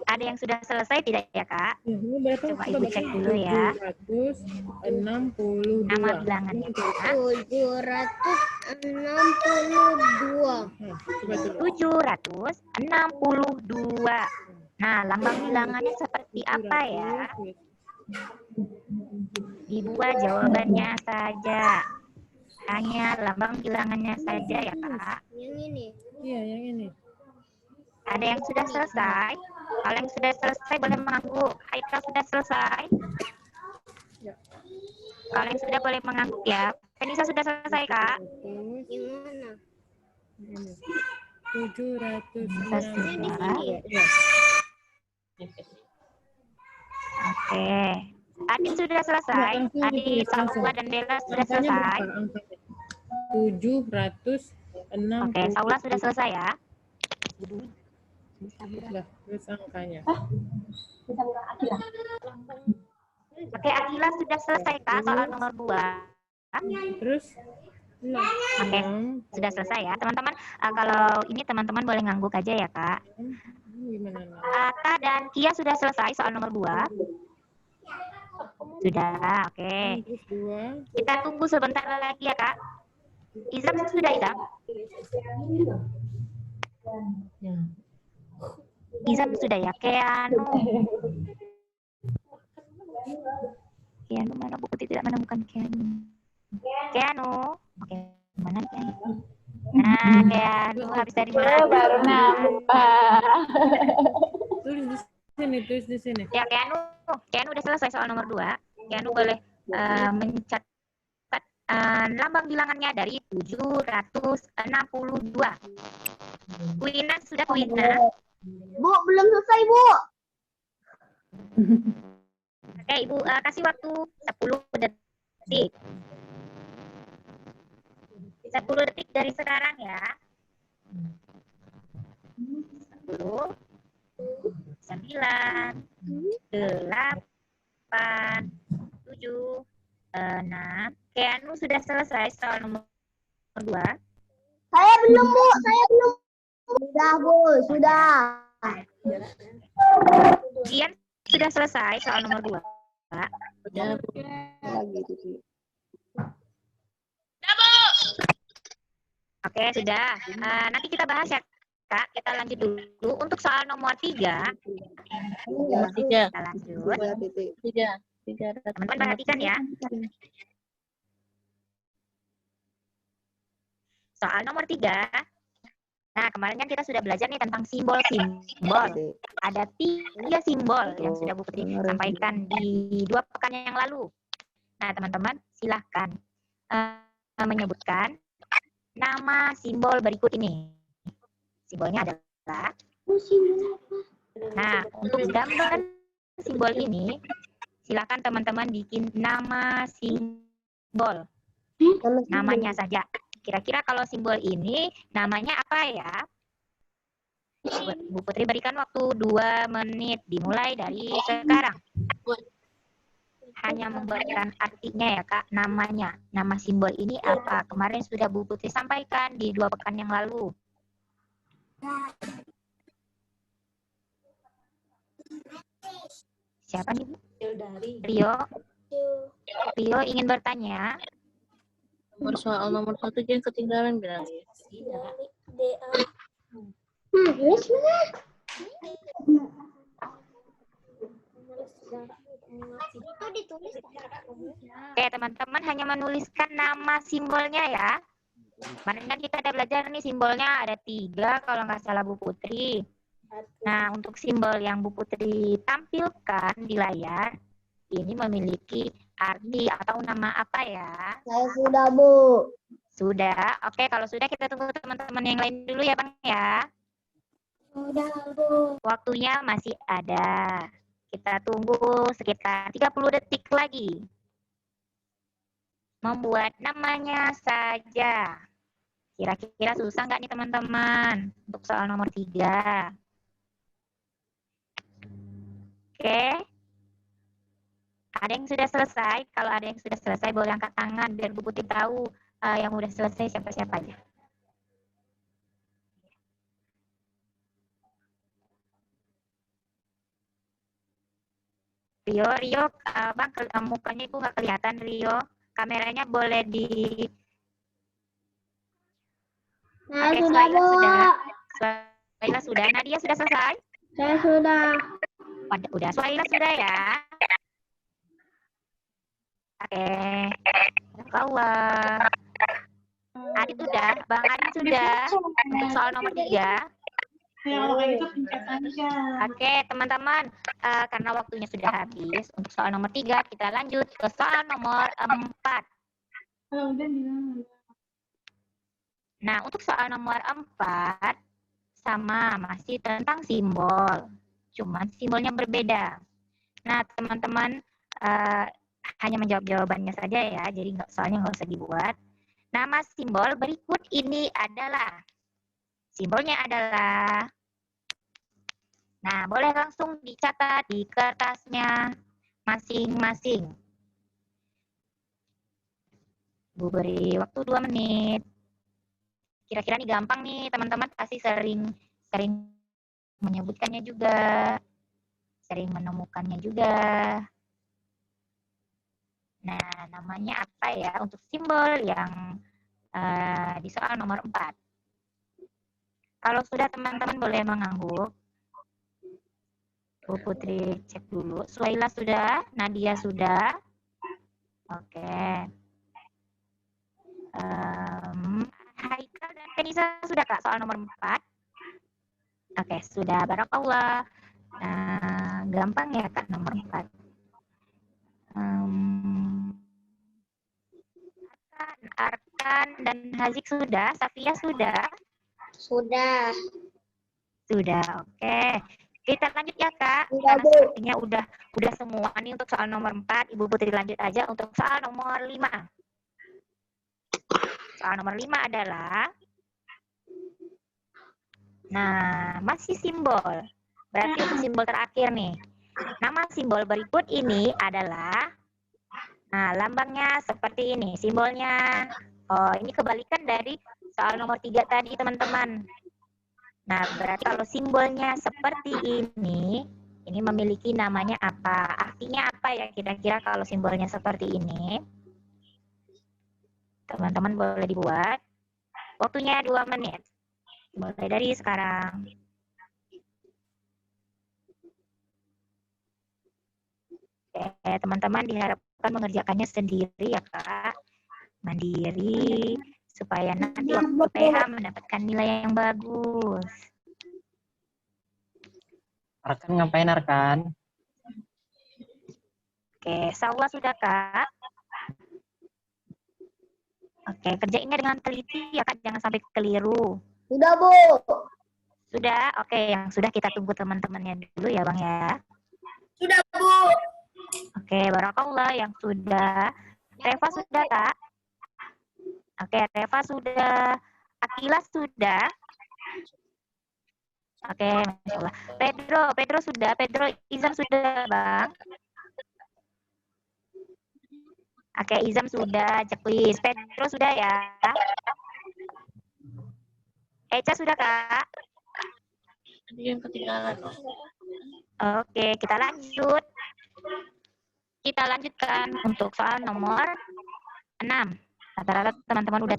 Ada yang sudah selesai tidak ya, Kak? Ya, ini berapa? Coba Ibu cek dulu ya. 762. Nama bilangannya, Kak. 762. 762. Nah, lambang bilangannya seperti apa ya? Dibuat jawabannya saja. Hanya lambang bilangannya saja ya, Kak. Yang ini. Iya, yang ini. Ada yang sudah selesai? Kalau yang sudah selesai boleh mengangguk. Haikal sudah selesai? Ya. Kalau yang sudah boleh mengangguk ya. Kanisa sudah selesai, Kak? Gimana? Ini. 706. Sebelas. Oke. Adit sudah selesai. Langsung Adit, ditulis, langsung. Saula dan Bella sudah Angkanya selesai. berapa angkanya? 760. Oke, Saula sudah selesai ya. Lah, terus angkanya. Oke, Akila sudah selesai Kak soal nomor 2. Terus Oke, sudah selesai ya. Teman-teman, kalau ini teman-teman boleh ngangguk aja ya Kak. gimana nih? Ata dan Kia sudah selesai soal nomor 2. Sudah, oke. Terus 2. Kita tunggu sebentar lagi ya Kak. Izam sudah Izam? Izam sudah ya. Keanu mana buku tidak menemukan Keanu. Oke, mana Keanu? Nah, Keanu habis dari mana? Baru nampak. Tulis di sini. Ya, Keanu udah selesai soal nomor 2. Keanu boleh mencatat lambang bilangannya dari 762. Wina sudah Wina. Bu, belum selesai, Bu. Oke, Ibu kasih waktu 10 detik. 10 detik dari sekarang ya. 10, 9, 8, 7, 6. Keanu sudah selesai soal nomor 2. Saya belum, Bu. Saya belum. Sudah, Bu. Sudah. Ian sudah selesai soal nomor 2. Oke, sudah. Nanti kita bahas ya, Kak. Kita lanjut dulu. Untuk soal nomor 3. Kita lanjut. 3. Teman-teman perhatikan ya. Soal nomor 3. Nah, kemarin kan kita sudah belajar nih tentang simbol-simbol. Ada 3 simbol yang sudah Bu Putri sampaikan di 2 pekan yang lalu. Nah, teman-teman silahkan menyebutkan nama simbol berikut ini. Simbolnya adalah. Nah, untuk gambar simbol ini, silahkan teman-teman bikin nama simbol. Namanya saja. Kira-kira kalau simbol ini namanya apa ya? Bu Putri berikan waktu 2 menit dimulai dari sekarang. Hanya membuatkan artinya ya Kak, namanya. Nama simbol ini apa? Kemarin sudah Bu Putri sampaikan di 2 pekan yang lalu. Siapa nih Bu? Rio ingin bertanya. Soal nomor 1 jangan ketinggalan bilang ya. Oke, teman-teman hanya menuliskan nama simbolnya ya. Kemarin kan kita ada belajar nih simbolnya ada 3 kalau nggak salah Bu Putri. Nah, untuk simbol yang Bu Putri tampilkan di layar, ini memiliki arti atau nama apa ya? Saya sudah, Bu. Sudah. Oke, kalau sudah kita tunggu teman-teman yang lain dulu ya Bang ya. Sudah, Bu. Waktunya masih ada. Kita tunggu sekitar 30 detik lagi. Membuat namanya saja. Kira-kira susah nggak nih teman-teman? Untuk soal nomor 3. Oke. Ada yang sudah selesai? Kalau ada yang sudah selesai boleh angkat tangan biar Bu Putri tahu yang udah selesai siapa-siapa aja. Rio, Bang, mukanya Ibu nggak kelihatan, Rio. Kameranya boleh di... Saya Oke, sudah, Bu. Suhaila sudah. Nadia sudah selesai? Saya sudah. Udah, Suhaila sudah ya? Oke. Kawan. Adit sudah, Bang Adit sudah. Untuk soal nomor 3. Oke, teman-teman. Karena waktunya sudah habis, untuk soal nomor 3, kita lanjut ke soal nomor 4. Nah, untuk soal nomor 4, sama, masih tentang simbol. Cuman simbolnya berbeda. Nah, teman-teman hanya menjawab jawabannya saja ya, jadi soalnya nggak usah dibuat. Nama simbol berikut ini adalah, simbolnya adalah, nah boleh langsung dicatat di kertasnya masing-masing. Bu beri waktu 2 menit. Kira-kira nih gampang nih, teman-teman pasti sering menyebutkannya juga, sering menemukannya juga. Nah, namanya apa ya untuk simbol yang di soal nomor 4? Kalau sudah teman-teman boleh mengangguk. Bu Putri cek dulu. Suhaila sudah, Nadia sudah. Oke. Haikal dan Penisa sudah Kak soal nomor 4? Oke, sudah. Barakallah. Gampang ya Kak nomor 4. Arkan dan Hazik sudah, Safia sudah? Sudah. Sudah, oke. Kita lanjut ya Kak, Sudah, karena Bu. sepertinya udah semua nih untuk soal nomor 4. Ibu Putri lanjut aja untuk soal nomor 5. Soal nomor 5 adalah, nah masih simbol. Berarti untuk simbol terakhir nih. Nama simbol berikut ini adalah, nah lambangnya seperti ini, simbolnya. Oh, ini kebalikan dari soal nomor 3 tadi teman-teman. Nah, berarti kalau simbolnya seperti ini memiliki namanya apa? Artinya apa ya kira-kira kalau simbolnya seperti ini? Teman-teman boleh dibuat. Waktunya 2 menit. Mulai dari sekarang. Oke, teman-teman diharapkan mengerjakannya sendiri ya, Kak. Mandiri, supaya nanti waktu PH mendapatkan nilai yang bagus. Arkan ngapain Arkan? Oke, Sawa sudah Kak? Oke, kerjainnya dengan teliti ya Kak, jangan sampai keliru. Sudah, Bu. Sudah? Oke, yang sudah kita tunggu teman-temannya dulu ya Bang ya. Sudah, Bu. Oke, barakallah yang sudah. Reva sudah Kak? Oke, Reva sudah. Akila sudah. Oke, Masya Allah. Pedro sudah. Pedro Izam sudah, Bang. Oke, Izam sudah. Checklist. Pedro sudah ya. Eca sudah, Kak? Tadi yang ketinggalan. Oke, kita lanjut. Kita lanjutkan untuk soal nomor 6. Rata-rata teman-teman udah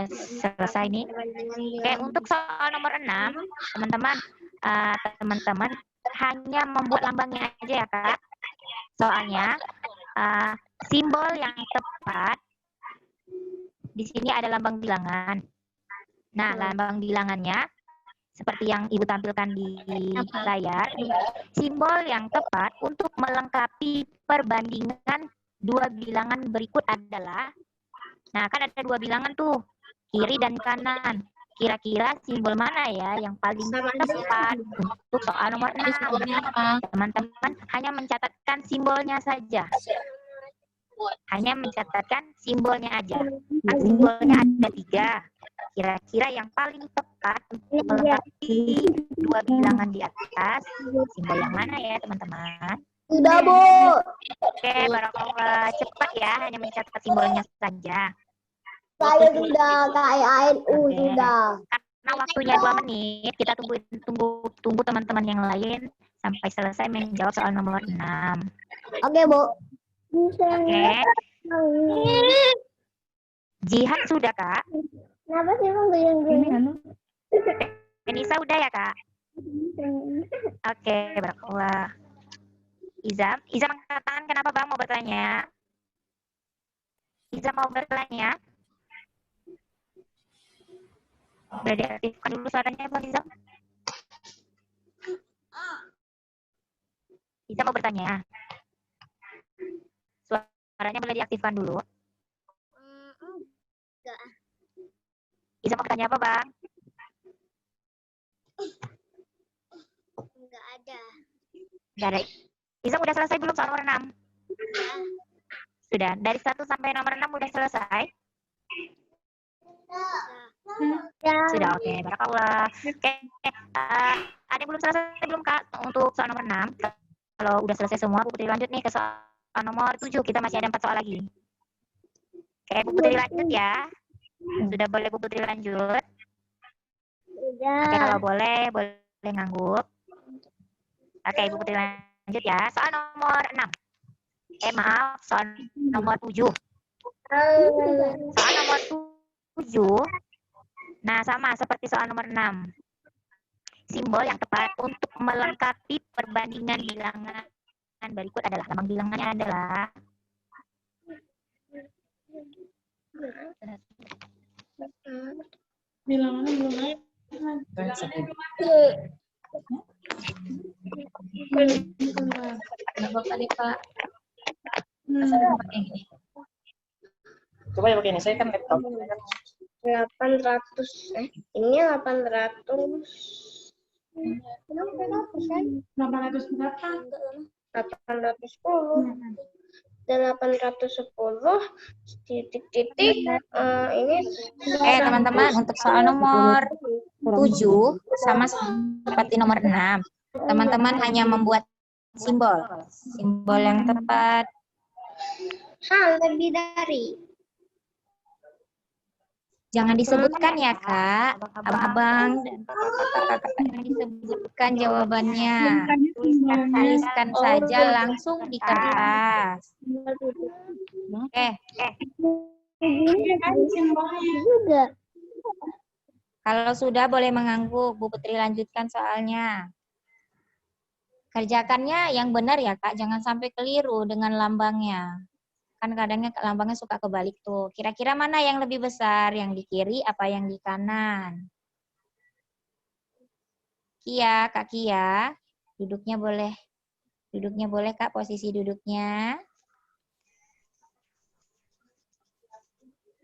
selesai nih. Oke, untuk soal nomor 6, teman-teman hanya membuat lambangnya aja ya Kak. Soalnya simbol yang tepat di sini ada lambang bilangan. Nah, lambang bilangannya seperti yang Ibu tampilkan di layar, simbol yang tepat untuk melengkapi perbandingan 2 bilangan berikut adalah, nah kan ada 2 bilangan tuh, kiri dan kanan. Kira-kira simbol mana ya yang paling tepat untuk soal nomor 6? Teman-teman hanya mencatatkan simbolnya saja. Hanya mencatatkan simbolnya aja. Kan simbolnya ada 3. Kira-kira yang paling tepat untuk melengkapi 2 bilangan di atas, simbol yang mana ya teman-teman? Sudah, Bu. Oke, barakallah. Cepat ya, hanya mencatat simbolnya saja. Saya sudah, KANU Oke. sudah. Karena waktunya 2 menit, kita tunggu teman-teman yang lain sampai selesai menjawab soal nomor 6. Oke, Bu. Oke. Jihad sudah, Kak? Kenapa sih Bang goyang-goyang? Denisa udah ya, Kak? Oke, barakallah. Izam angkat tangan, kenapa Bang mau bertanya? Izam mau bertanya? Udah diaktifkan dulu suaranya Bang Izam. Izam mau bertanya? Suaranya boleh diaktifkan dulu. Bisa mau tanya apa, Bang? Enggak ada. Nggak ada. Izam udah selesai belum soal nomor 6? Sudah. Dari 1 sampai nomor 6 udah selesai? Sudah, oke. Barakallah. Oke. Ada yang belum selesai belum, Kak? Untuk soal nomor 6. Kalau udah selesai semua, Bu Putri lanjut nih ke soal nomor 7. Kita masih ada 4 soal lagi. Oke, Bu Putri lanjut ya. Sudah boleh Bu Putri lanjut? Oke, kalau boleh ngangguk. Oke, Ibu Putri lanjut ya. Soal nomor 6. Maaf, soal nomor 7. Soal nomor 7. Nah, sama seperti soal nomor 6. Simbol yang tepat untuk melengkapi perbandingan bilangan berikut adalah, lambang bilangannya adalah Bilangannya belum naik. Kenapa tadi Pak? Saya pakai yang ini. Coba ya pakai ini, saya kan laptop. 800. Ini 800. 800 berapa? 810. Dan 810 titik-titik ini teman-teman, untuk soal nomor 7 sama seperti nomor 6. Teman-teman hanya membuat simbol yang tepat. lebih dari. Jangan disebutkan ya, Kak. Abang-abang dan kakak-kakak jangan disebutkan jawabannya. Tuliskan saja langsung di kertas. Oke. Juga. Kalau sudah boleh mengangguk. Bu Putri lanjutkan soalnya. Kerjakannya yang benar ya, Kak. Jangan sampai keliru dengan lambangnya. Kan kadangnya lambangnya suka kebalik tuh. Kira-kira mana yang lebih besar? Yang di kiri apa yang di kanan? Kia, Kak Kia. Duduknya boleh Kak, posisi duduknya.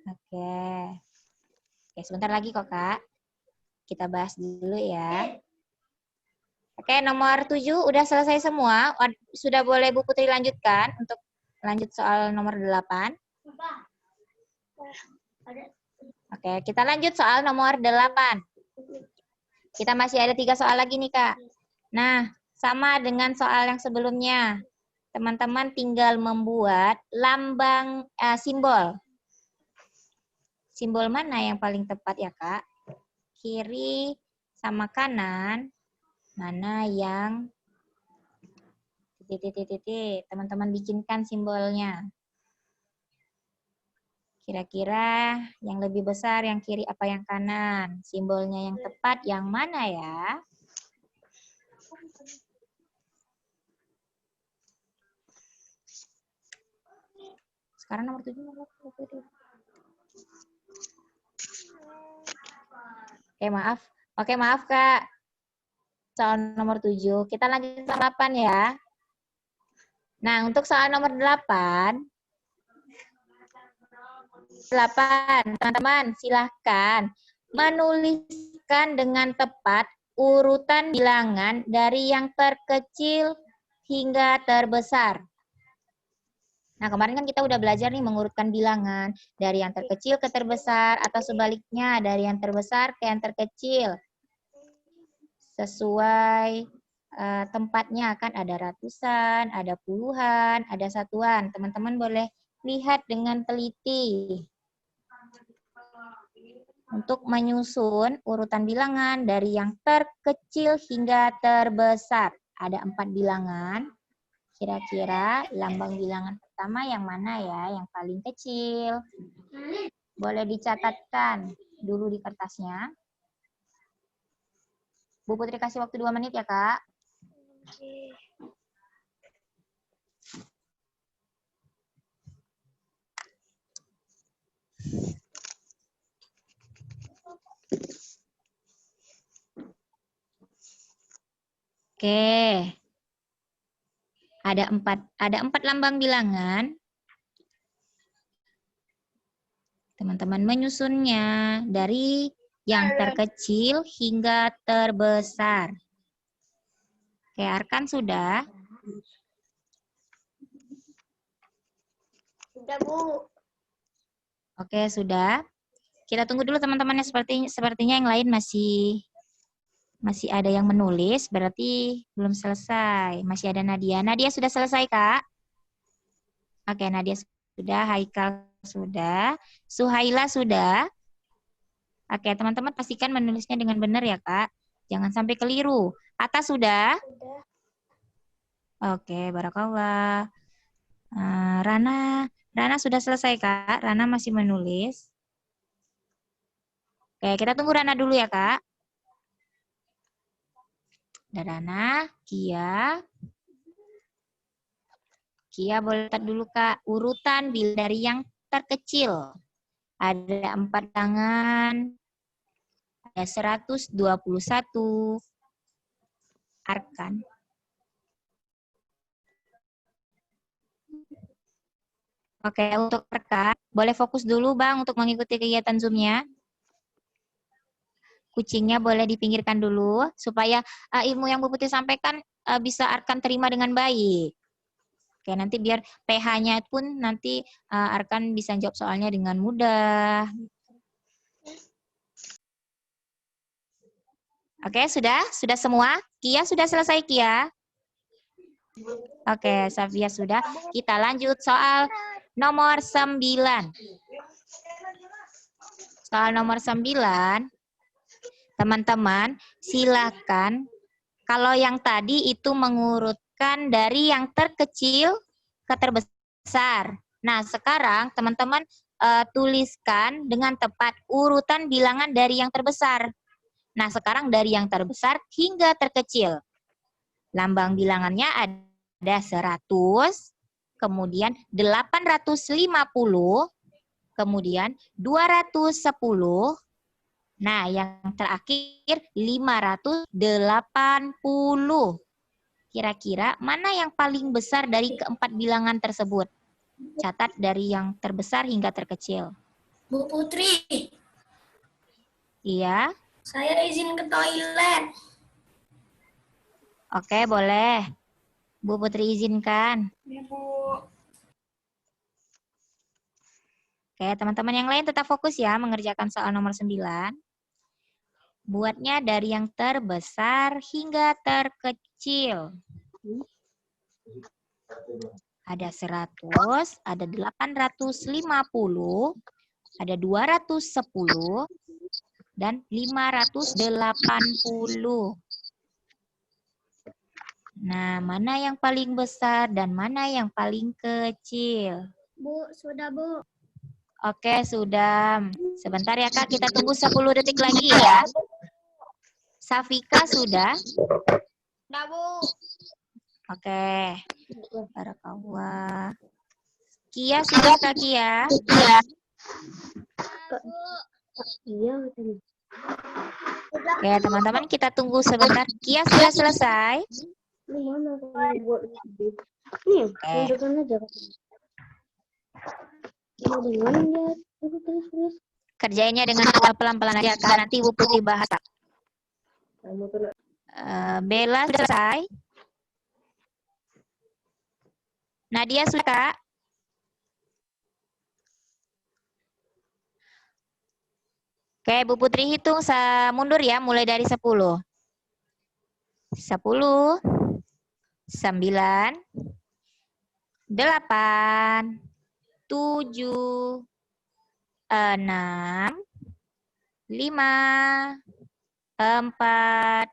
Oke. Oke, sebentar lagi kok, Kak. Kita bahas dulu ya. Oke, nomor 7 udah selesai semua. Sudah boleh Bu Putri lanjutkan untuk lanjut soal nomor 8. Oke, kita lanjut soal nomor 8. Kita masih ada 3 soal lagi nih, Kak. Nah, sama dengan soal yang sebelumnya. Teman-teman tinggal membuat lambang simbol. Simbol mana yang paling tepat ya, Kak? Kiri sama kanan. Mana yang titik. Teman-teman bikinkan simbolnya. Kira-kira yang lebih besar yang kiri apa yang kanan? Simbolnya yang tepat yang mana ya? Sekarang nomor 7. Oke, maaf Kak. Soal nomor 7. Kita lanjut soal 8 ya. Nah, untuk soal nomor 8, teman-teman silahkan menuliskan dengan tepat urutan bilangan dari yang terkecil hingga terbesar. Nah, kemarin kan kita udah belajar nih mengurutkan bilangan dari yang terkecil ke terbesar atau sebaliknya dari yang terbesar ke yang terkecil. Sesuai tempatnya kan ada ratusan, ada puluhan, ada satuan. Teman-teman boleh lihat dengan teliti. Untuk menyusun urutan bilangan dari yang terkecil hingga terbesar. Ada 4 bilangan. Kira-kira lambang bilangan pertama yang mana ya? Yang paling kecil. Boleh dicatatkan dulu di kertasnya. Bu Putri kasih waktu 2 menit ya, Kak. Oke. Ada 4 lambang bilangan. Teman-teman menyusunnya dari yang terkecil hingga terbesar. Oke, Arkan sudah? Sudah, Bu. Oke, sudah. Kita tunggu dulu teman-temannya, sepertinya yang lain masih ada yang menulis, berarti belum selesai. Masih ada Nadia. Nadia sudah selesai, Kak? Oke, Nadia sudah, Haikal sudah, Suhaila sudah. Oke, teman-teman pastikan menulisnya dengan benar ya, Kak. Jangan sampai keliru. Atta sudah? Sudah. Oke, barakallah. Rana sudah selesai, Kak. Rana masih menulis. Oke, kita tunggu Rana dulu ya, Kak. Ada Rana, Kia. Kia boleh lihat dulu, Kak. Urutan dari yang terkecil. Ada 4 tangan. Ada 121. Arkan. Oke, untuk Arkan, boleh fokus dulu, Bang, untuk mengikuti kegiatan Zoom-nya. Kucingnya boleh dipinggirkan dulu, supaya ilmu yang Bu Putri sampaikan bisa Arkan terima dengan baik. Oke, nanti biar PH-nya pun nanti Arkan bisa jawab soalnya dengan mudah. Oke, sudah semua? Kia sudah selesai, Kia? Oke, Safia sudah. Kita lanjut soal nomor 9. Soal nomor 9, teman-teman silakan kalau yang tadi itu mengurutkan dari yang terkecil ke terbesar. Nah, sekarang teman-teman tuliskan dengan tepat urutan bilangan dari yang terbesar. Nah, sekarang dari yang terbesar hingga terkecil. Lambang bilangannya ada 100, kemudian 850, kemudian 210, nah yang terakhir 580. Kira-kira mana yang paling besar dari keempat bilangan tersebut? Catat dari yang terbesar hingga terkecil. Bu Putri, Iya. saya izin ke toilet. Oke, boleh. Bu Putri izinkan. Ya, Bu. Oke, teman-teman yang lain tetap fokus ya mengerjakan soal nomor 9. Buatnya dari yang terbesar hingga terkecil. Ada 100, ada 850, ada 210, dan 580. Nah, mana yang paling besar dan mana yang paling kecil? Bu, sudah, Bu. Oke, sudah. Sebentar ya, Kak. Kita tunggu 10 detik lagi ya. Safika sudah? Sudah, Bu. Oke. Barakallah. Kia sudah, Kak Kia? Iya. Oke, teman-teman kita tunggu sebentar. Kia sudah selesai? Ini mana kalau buat nih, tunjukkan aja. Mau dengan dia terus. Kerjainnya dengan pelan-pelan aja, Kak. Nanti Bu Putri bahas. Bella sudah selesai? Nadia sudah, Kak? Oke, Bu Putri hitung mundur ya, mulai dari 10. 10, 9, 8, 7, 6, 5, 4,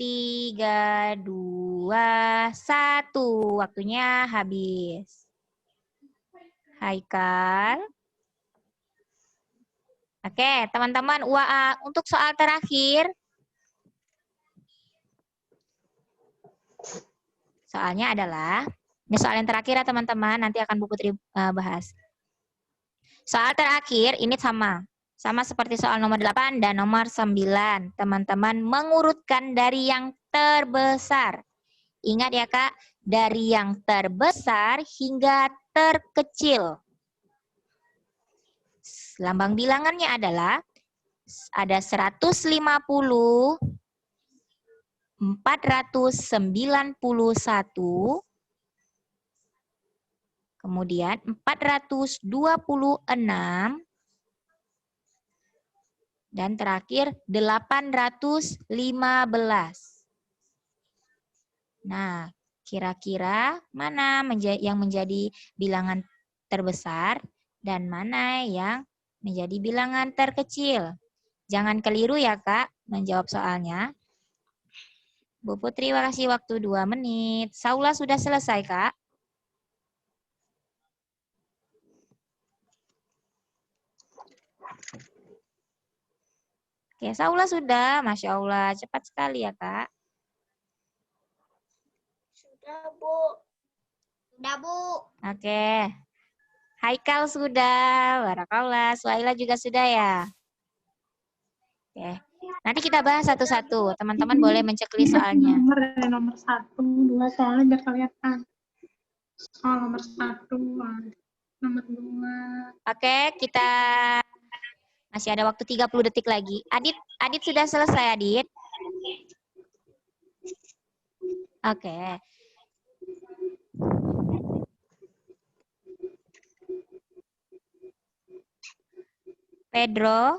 3, 2, 1. Waktunya habis. Haikal. Oke, teman-teman, untuk soal terakhir. Soalnya adalah, ini soal yang terakhir ya teman-teman, nanti akan Bu Putri bahas. Soal terakhir ini sama seperti soal nomor 8 dan nomor 9. Teman-teman mengurutkan dari yang terbesar. Ingat ya Kak, dari yang terbesar hingga terkecil. Lambang bilangannya adalah ada 150, 491, kemudian 426, dan terakhir 815. Nah, kira-kira mana yang menjadi bilangan terbesar dan mana yang menjadi bilangan terkecil? Jangan keliru ya, Kak, menjawab soalnya. Bu Putri, kasih waktu 2 menit. Saula sudah selesai, Kak? Oke, Saula sudah. Masya Allah, cepat sekali ya, Kak. Sudah, Bu. Sudah, Bu. Oke. Haikal sudah. Barakallah. Suhaila juga sudah ya. Oke. Nanti kita bahas satu-satu. Teman-teman boleh menceklis soalnya. Nomor 1, 2 soalnya biar kelihatan. Oh, nomor 1, nomor 2. Oke, kita masih ada waktu 30 detik lagi. Adit sudah selesai, Adit? Oke. Pedro.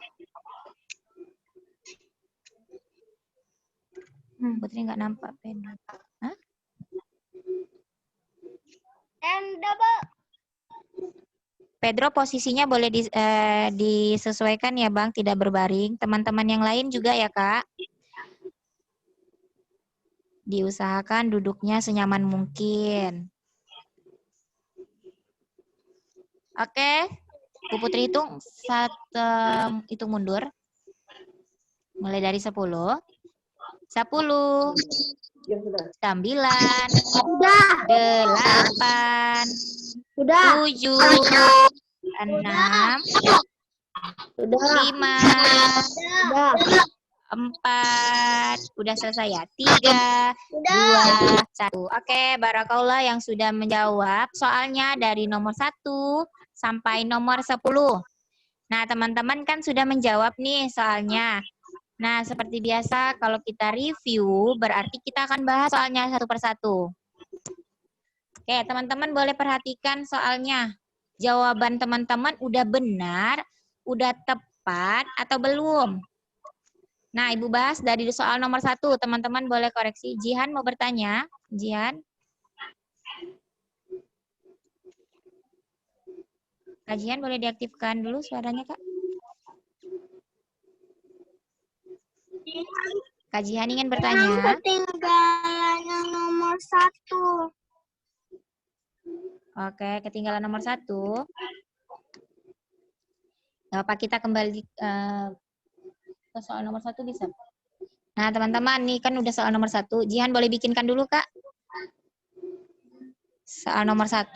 Putri nggak nampak Pedro. Hah? Pedro posisinya boleh disesuaikan ya, Bang, tidak berbaring. Teman-teman yang lain juga ya, Kak. Diusahakan duduknya senyaman mungkin. Oke, Bu Putri hitung mundur. Mulai dari 10. 10. 9. 8. 7. 6. 5. 4. Udah selesai ya? 3, 2, 1. Oke, barakallah yang sudah menjawab soalnya dari nomor 1 sampai nomor 10. Nah, teman-teman kan sudah menjawab nih soalnya. Nah, seperti biasa kalau kita review berarti kita akan bahas soalnya satu persatu. Oke, teman-teman boleh perhatikan soalnya. Jawaban teman-teman udah benar, udah tepat atau belum? Nah, Ibu bahas dari soal nomor 1. Teman-teman boleh koreksi. Jihan mau bertanya? Jihan? Kak Jihan boleh diaktifkan dulu suaranya, Kak? Kak Jihan ingin bertanya? Ketinggalan nomor 1. Oke, ketinggalan nomor 1. Gak apa, kita kembali ke soal nomor 1 bisa. Nah, teman-teman, nih kan udah soal nomor 1. Jihan boleh bikinkan dulu, Kak. Soal nomor 1.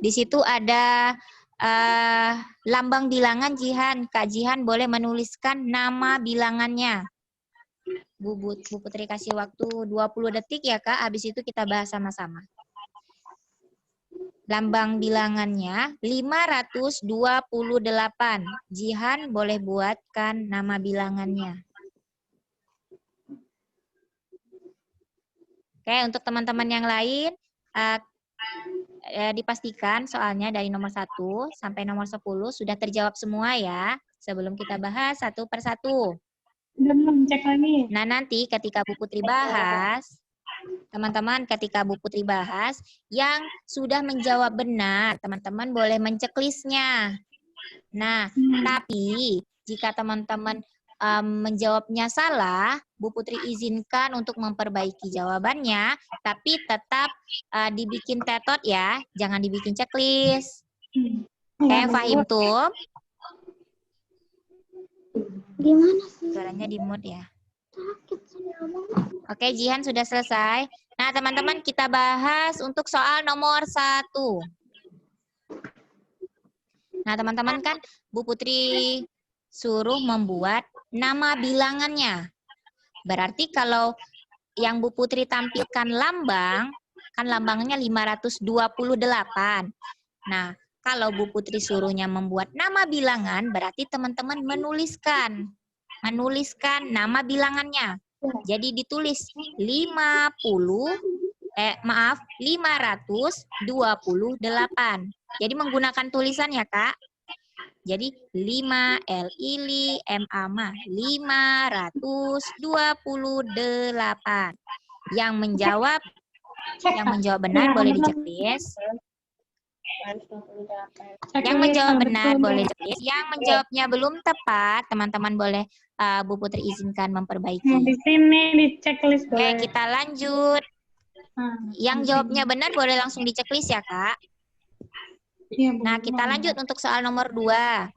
Di situ ada lambang bilangan Jihan. Kak Jihan boleh menuliskan nama bilangannya. Bu Putri kasih waktu 20 detik ya, Kak. Habis itu kita bahas sama-sama. Lambang bilangannya 528. Jihan boleh buatkan nama bilangannya. Oke, untuk teman-teman yang lain, dipastikan soalnya dari nomor 1 sampai nomor 10 sudah terjawab semua ya. Sebelum kita bahas satu persatu. Belum cek lagi. Nah, nanti ketika Bu Putri bahas, teman-teman ketika Bu Putri bahas, yang sudah menjawab benar, teman-teman boleh menceklisnya. Nah, tapi jika teman-teman menjawabnya salah, Bu Putri izinkan untuk memperbaiki jawabannya, tapi tetap dibikin tetot ya, jangan dibikin checklist. Oke, fahim tuh? Gimana sih? Suaranya di mute ya. Oke, Jihan sudah selesai. Nah, teman-teman kita bahas untuk soal nomor 1. Nah, teman-teman kan Bu Putri suruh membuat nama bilangannya. Berarti kalau yang Bu Putri tampilkan lambang, kan lambangnya 528. Nah, Kalau Bu Putri suruhnya membuat nama bilangan, berarti teman-teman menuliskan nama bilangannya. Jadi ditulis 528. Jadi menggunakan tulisan ya, Kak. Jadi 5 L-I-L-I M-A-M-A 528. Yang menjawab benar boleh diceklis. Yang menjawab benar boleh diceklis. Yang menjawabnya belum tepat, teman-teman boleh Bu Putri izinkan memperbaiki. Di sini di checklist Oke, boleh. kita lanjut. Yang jawabnya benar boleh langsung diceklis ya, Kak. Iya, Bu. Nah, kita lanjut untuk soal nomor 2.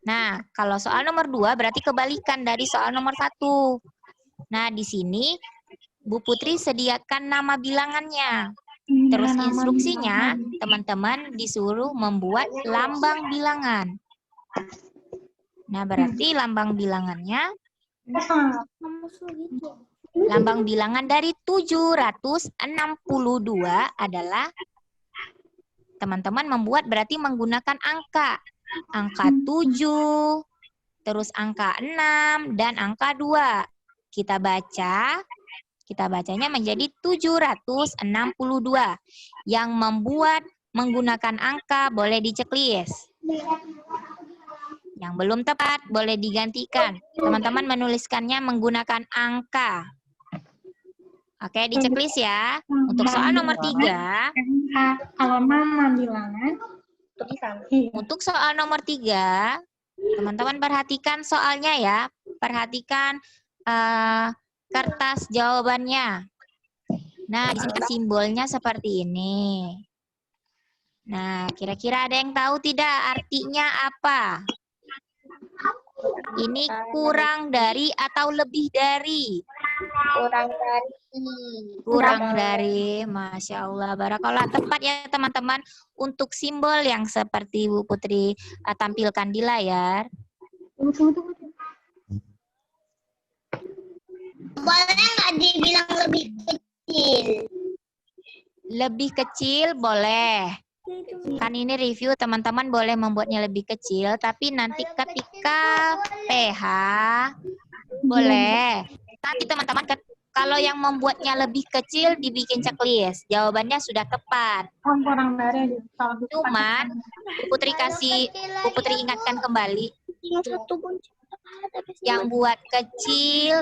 Nah, kalau soal nomor 2 berarti kebalikan dari soal nomor 1. Nah, di sini Bu Putri sediakan nama bilangannya. Terus Nama instruksinya, bilangan. teman-teman disuruh membuat lambang bilangan. Nah, berarti lambang bilangannya, lambang bilangan dari 762 adalah, teman-teman membuat berarti menggunakan angka. Angka 7, terus angka 6, dan angka 2. Kita bacanya menjadi 762. Yang membuat menggunakan angka boleh diceklis. Yang belum tepat boleh digantikan. Teman-teman menuliskannya menggunakan angka. Oke, diceklis ya. Untuk soal nomor 3. Kalau nama bilangan, tulisan. Untuk soal nomor 3, teman-teman perhatikan soalnya ya. Perhatikan kertas jawabannya. Nah, di sini simbolnya seperti ini. Nah, kira-kira ada yang tahu tidak artinya apa? Ini kurang dari atau lebih dari? Kurang dari. Masya Allah, barakallah. Tepat ya teman-teman. Untuk simbol yang seperti Bu Putri tampilkan di layar. Boleh nggak dibilang lebih kecil? Lebih kecil boleh. Kan ini review, teman-teman boleh membuatnya lebih kecil, tapi nanti ketika PH boleh. Tapi teman-teman kalau yang membuatnya lebih kecil dibikin checklist. Jawabannya sudah tepat. Kurang dari kalau Cuman Bu Putri ingatkan kembali. Yang buat kecil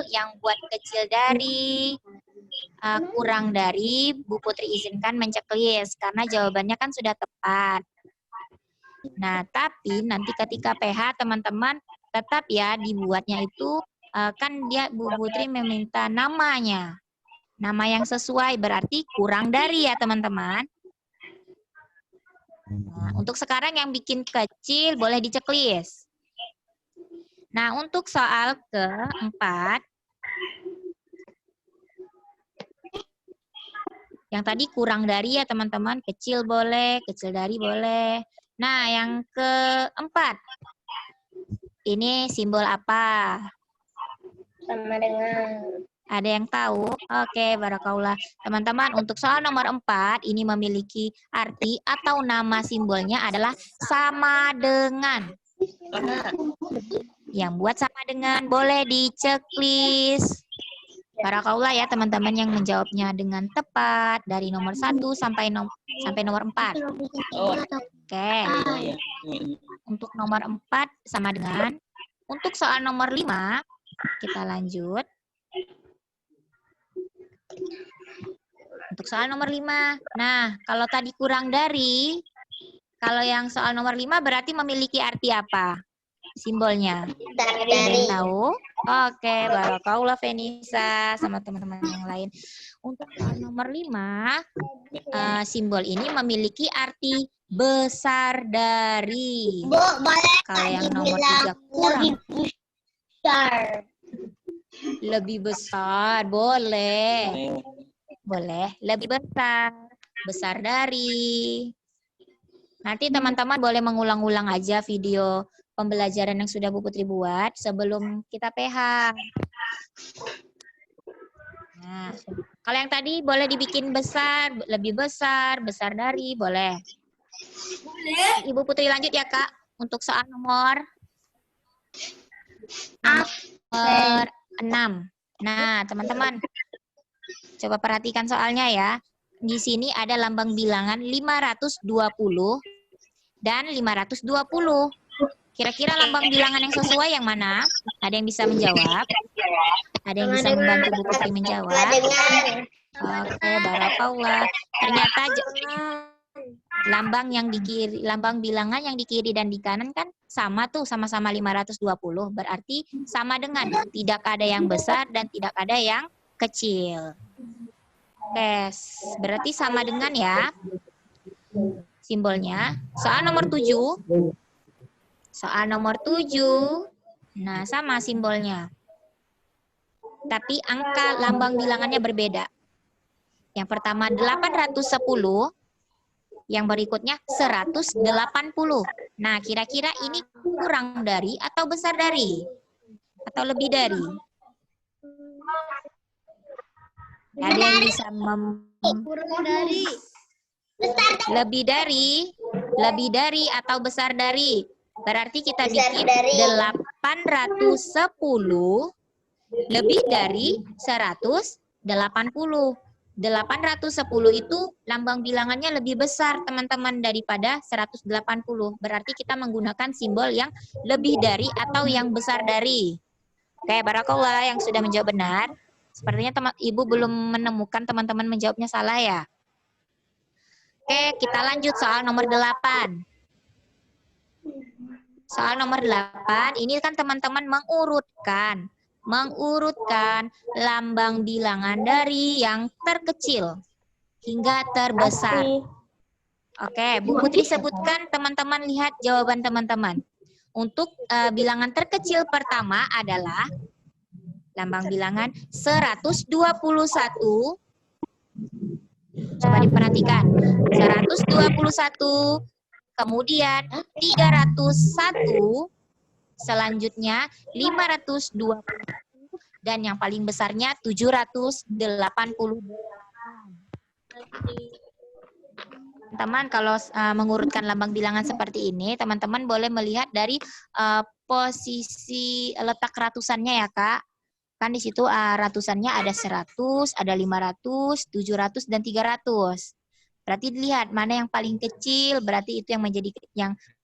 dari, kurang dari, Bu Putri izinkan menceklis karena jawabannya kan sudah tepat. Nah, tapi nanti ketika PH teman-teman tetap ya dibuatnya itu kan dia Bu Putri meminta namanya. Nama yang sesuai berarti kurang dari ya teman-teman. Nah, untuk sekarang yang bikin kecil boleh diceklis. Nah, untuk soal keempat, yang tadi kurang dari ya teman-teman, kecil boleh, kecil dari boleh. Nah, yang keempat, ini simbol apa? Sama dengan. Ada yang tahu? Oke, barakallah. Teman-teman, untuk soal nomor 4, ini memiliki arti atau nama simbolnya adalah sama dengan. Yang buat sama dengan boleh diceklis. Barakallah ya teman-teman yang menjawabnya dengan tepat dari nomor 1 sampai nomor 4. Oke. Untuk nomor 4 sama dengan. Untuk soal nomor 5, kita lanjut. Untuk soal nomor 5. Nah, kalau tadi kurang dari, kalau yang soal nomor 5 berarti memiliki arti apa? Simbolnya. Ada yang tahu? Oke, barakallah Venisa sama teman-teman yang lain. Untuk soal nomor 5, simbol ini memiliki arti besar dari. Kalau yang nomor 3 kurang. Lebih besar, boleh. Boleh, lebih besar. Besar dari. Nanti teman-teman boleh mengulang-ulang aja video pembelajaran yang sudah Bu Putri buat sebelum kita PH. Nah, kalau yang tadi boleh dibikin besar, lebih besar, besar dari, boleh. Boleh. Ibu Putri lanjut ya, Kak. Untuk soal nomor 6. Nah, teman-teman, coba perhatikan soalnya ya. Di sini ada lambang bilangan 520 dan 520. Kira-kira lambang bilangan yang sesuai yang mana? Ada yang bisa menjawab? Ada yang bisa membantu Bu Putri menjawab? Oke, barakallah. Ternyata lambang bilangan yang di kiri dan di kanan kan sama tuh, sama-sama 520. Berarti sama dengan tidak ada yang besar dan tidak ada yang kecil. Oke, berarti sama dengan ya simbolnya. Soal nomor 7. Soal nomor 7. Nah, sama simbolnya. Tapi angka lambang bilangannya berbeda. Yang pertama 810, yang berikutnya 180. Nah, kira-kira ini kurang dari atau besar dari? Atau lebih dari? Ada yang bisa lebih dari atau besar dari? Berarti kita bikin 810 lebih dari 180. 810 itu lambang bilangannya lebih besar teman-teman daripada 180. Berarti kita menggunakan simbol yang lebih dari atau yang besar dari. Oke, barakallah yang sudah menjawab benar. Sepertinya Ibu belum menemukan teman-teman menjawabnya salah ya. Oke, kita lanjut soal nomor 8. Soal nomor 8, ini kan teman-teman mengurutkan lambang bilangan dari yang terkecil hingga terbesar. Oke, Bu Putri sebutkan, teman-teman lihat jawaban teman-teman. Untuk bilangan terkecil pertama adalah lambang bilangan 121. Coba diperhatikan. 121, kemudian 301, selanjutnya 520, dan yang paling besarnya 780. Teman-teman, kalau mengurutkan lambang bilangan seperti ini, teman-teman boleh melihat dari posisi letak ratusannya ya, Kak. Kan di situ ratusannya ada 100, ada 500, 700, dan 300. Berarti dilihat mana yang paling kecil, berarti itu yang menjadi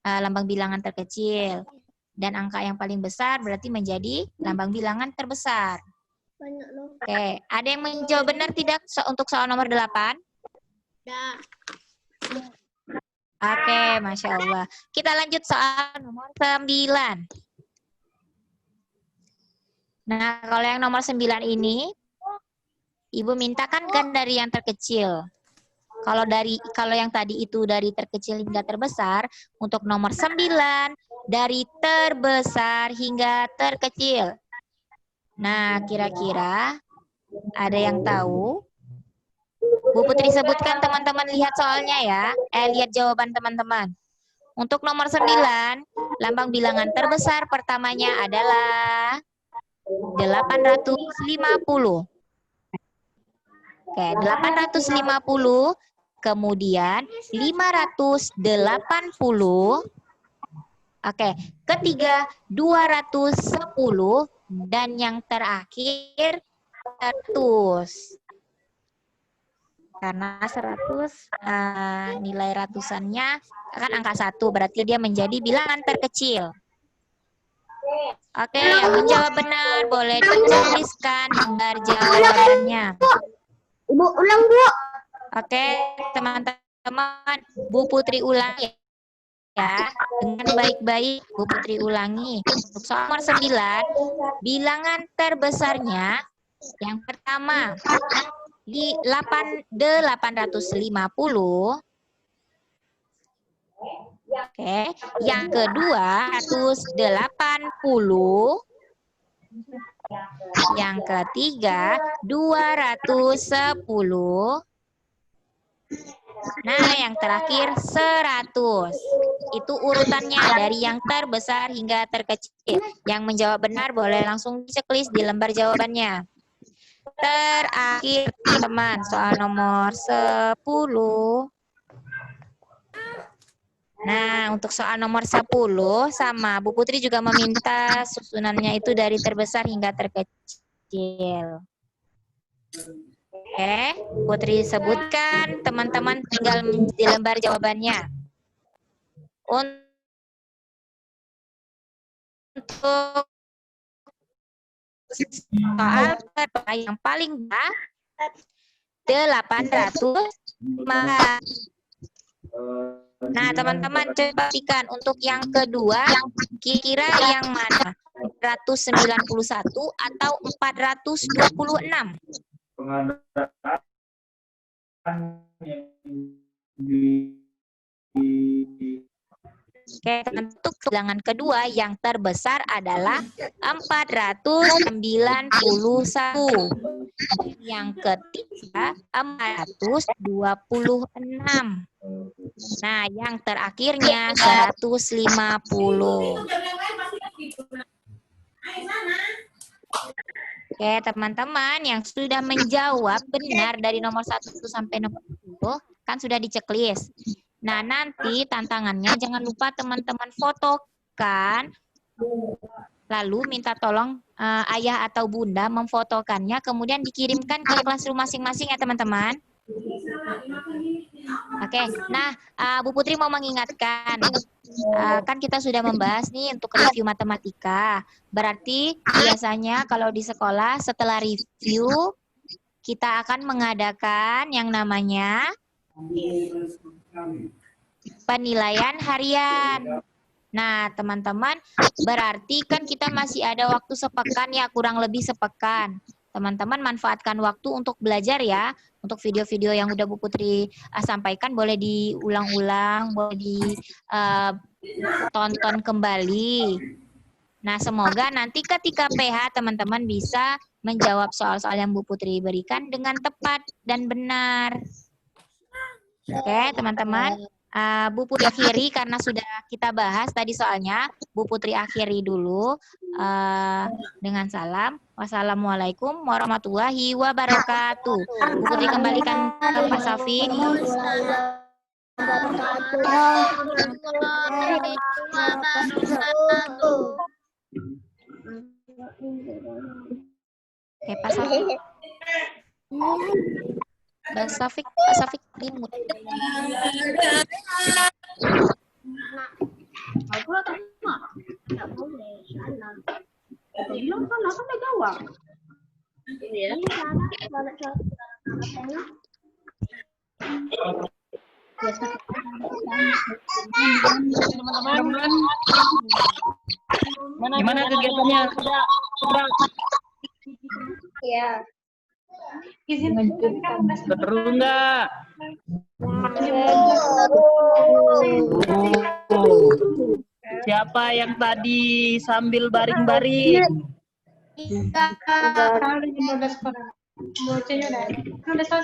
lambang bilangan terkecil. Dan angka yang paling besar berarti menjadi lambang bilangan terbesar. Oke, ada yang menjawab benar tidak untuk soal nomor 8? Oke, Masya Allah. Kita lanjut soal nomor 9. Nah, kalau yang nomor 9 ini, Ibu mintakan kan dari yang terkecil. Kalau yang tadi itu dari terkecil hingga terbesar, untuk nomor 9 dari terbesar hingga terkecil. Nah, kira-kira ada yang tahu? Bu Putri sebutkan, teman-teman lihat soalnya ya. Lihat jawaban teman-teman. Untuk nomor 9, lambang bilangan terbesar pertamanya adalah 850. Oke, 850, kemudian 580. Oke, ketiga 210, dan yang terakhir 100. Karena 100 nilai ratusannya kan angka 1, berarti dia menjadi bilangan terkecil. Oke, yang menjawab benar boleh dituliskan gambar jawabannya. Ibu, ulang, Bu. Oke, teman-teman, Bu Putri ulangi ya. Dengan baik-baik, Bu Putri ulangi. Untuk soal nomor 9, bilangan terbesarnya yang pertama di 850. Oke, yang kedua 180, yang ketiga 210, nah yang terakhir 100. Itu urutannya dari yang terbesar hingga terkecil. Yang menjawab benar boleh langsung diceklis di lembar jawabannya. Terakhir teman, soal nomor 10. Nah, untuk soal nomor 10 sama Bu Putri juga meminta susunannya itu dari terbesar hingga terkecil. Oke, Putri sebutkan, teman-teman tinggal di lembar jawabannya. Untuk soal yang paling banyak 800. Nah, teman-teman coba perhatikan untuk yang kedua, kira-kira yang mana? 491 atau 426? Oke, untuk bilangan kedua yang terbesar adalah 491. Yang ketiga 426. Nah, yang terakhirnya 150. Oke, teman-teman yang sudah menjawab benar dari nomor 1 sampai nomor 10 kan sudah diceklis. Nah, nanti tantangannya jangan lupa teman-teman fotokan, lalu minta tolong ayah atau bunda memfotokannya, kemudian dikirimkan ke classroom masing-masing ya teman-teman. Oke, nah Bu Putri mau mengingatkan, kan kita sudah membahas nih untuk review matematika. Berarti biasanya kalau di sekolah setelah review, kita akan mengadakan yang namanya penilaian harian. Nah, teman-teman, berarti kan kita masih ada waktu sepekan ya, kurang lebih sepekan. Teman-teman manfaatkan waktu untuk belajar ya. Untuk video-video yang udah Bu Putri sampaikan boleh diulang-ulang, boleh ditonton kembali. Nah, semoga nanti ketika PH teman-teman bisa menjawab soal-soal yang Bu Putri berikan dengan tepat dan benar. Oke, teman-teman. Bu Putri akhiri karena sudah kita bahas tadi soalnya. Bu Putri akhiri dulu dengan salam. Wassalamualaikum warahmatullahi wabarakatuh. Bu Putri kembalikan ke Pak Safi. Oke, Pak Safi. Pak Safik remote. Gimana kegiatannya? Sudah? Iya. Seru enggak? Siapa yang tadi sambil baring-baring?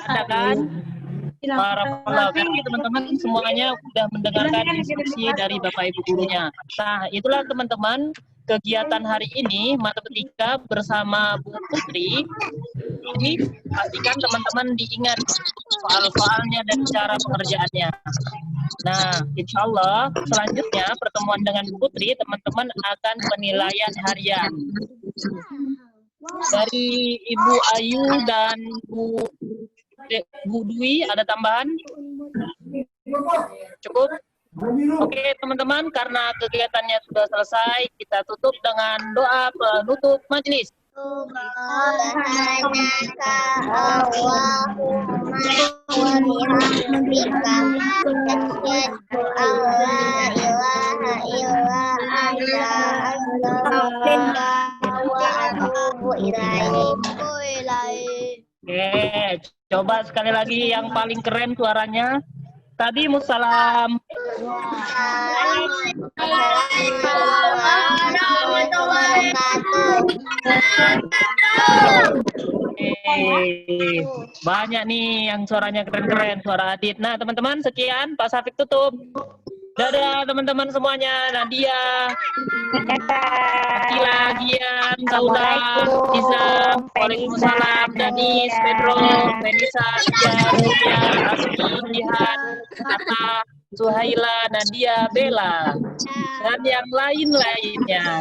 Ada kan? Para pelanggan teman-teman semuanya sudah mendengarkan instruksi dari Bapak Ibu gurunya. Nah, itulah teman-teman kegiatan hari ini matematika bersama Bu Putri. Jadi pastikan teman-teman diingat soal-soalnya dan cara pengerjaannya. Nah, insya Allah selanjutnya pertemuan dengan Bu Putri, teman-teman akan penilaian harian. Dari Ibu Ayu dan Bu Dwi ada tambahan? Cukup? Oke teman-teman, karena kegiatannya sudah selesai, kita tutup dengan doa penutup majelis. Subhanaka Allahumma wa bihamdika asyhadu an la ilaha illa anta astaghfiruka wa atubu ilaik. Oke, coba sekali lagi yang paling keren suaranya. Tadi musalam. Banyak nih yang suaranya keren-keren, suara Adit. Nah, teman-teman, sekian. Pak Safik tutup. Dadah teman-teman semuanya. Nadia, Akila, Gian, Saula, Izam, Waalaikumsalam, Danis, Pedro, Melisa, Ija, Asmi, Jihan, Nata, Suhaila, Nadia, Bella, dan yang lain-lainnya.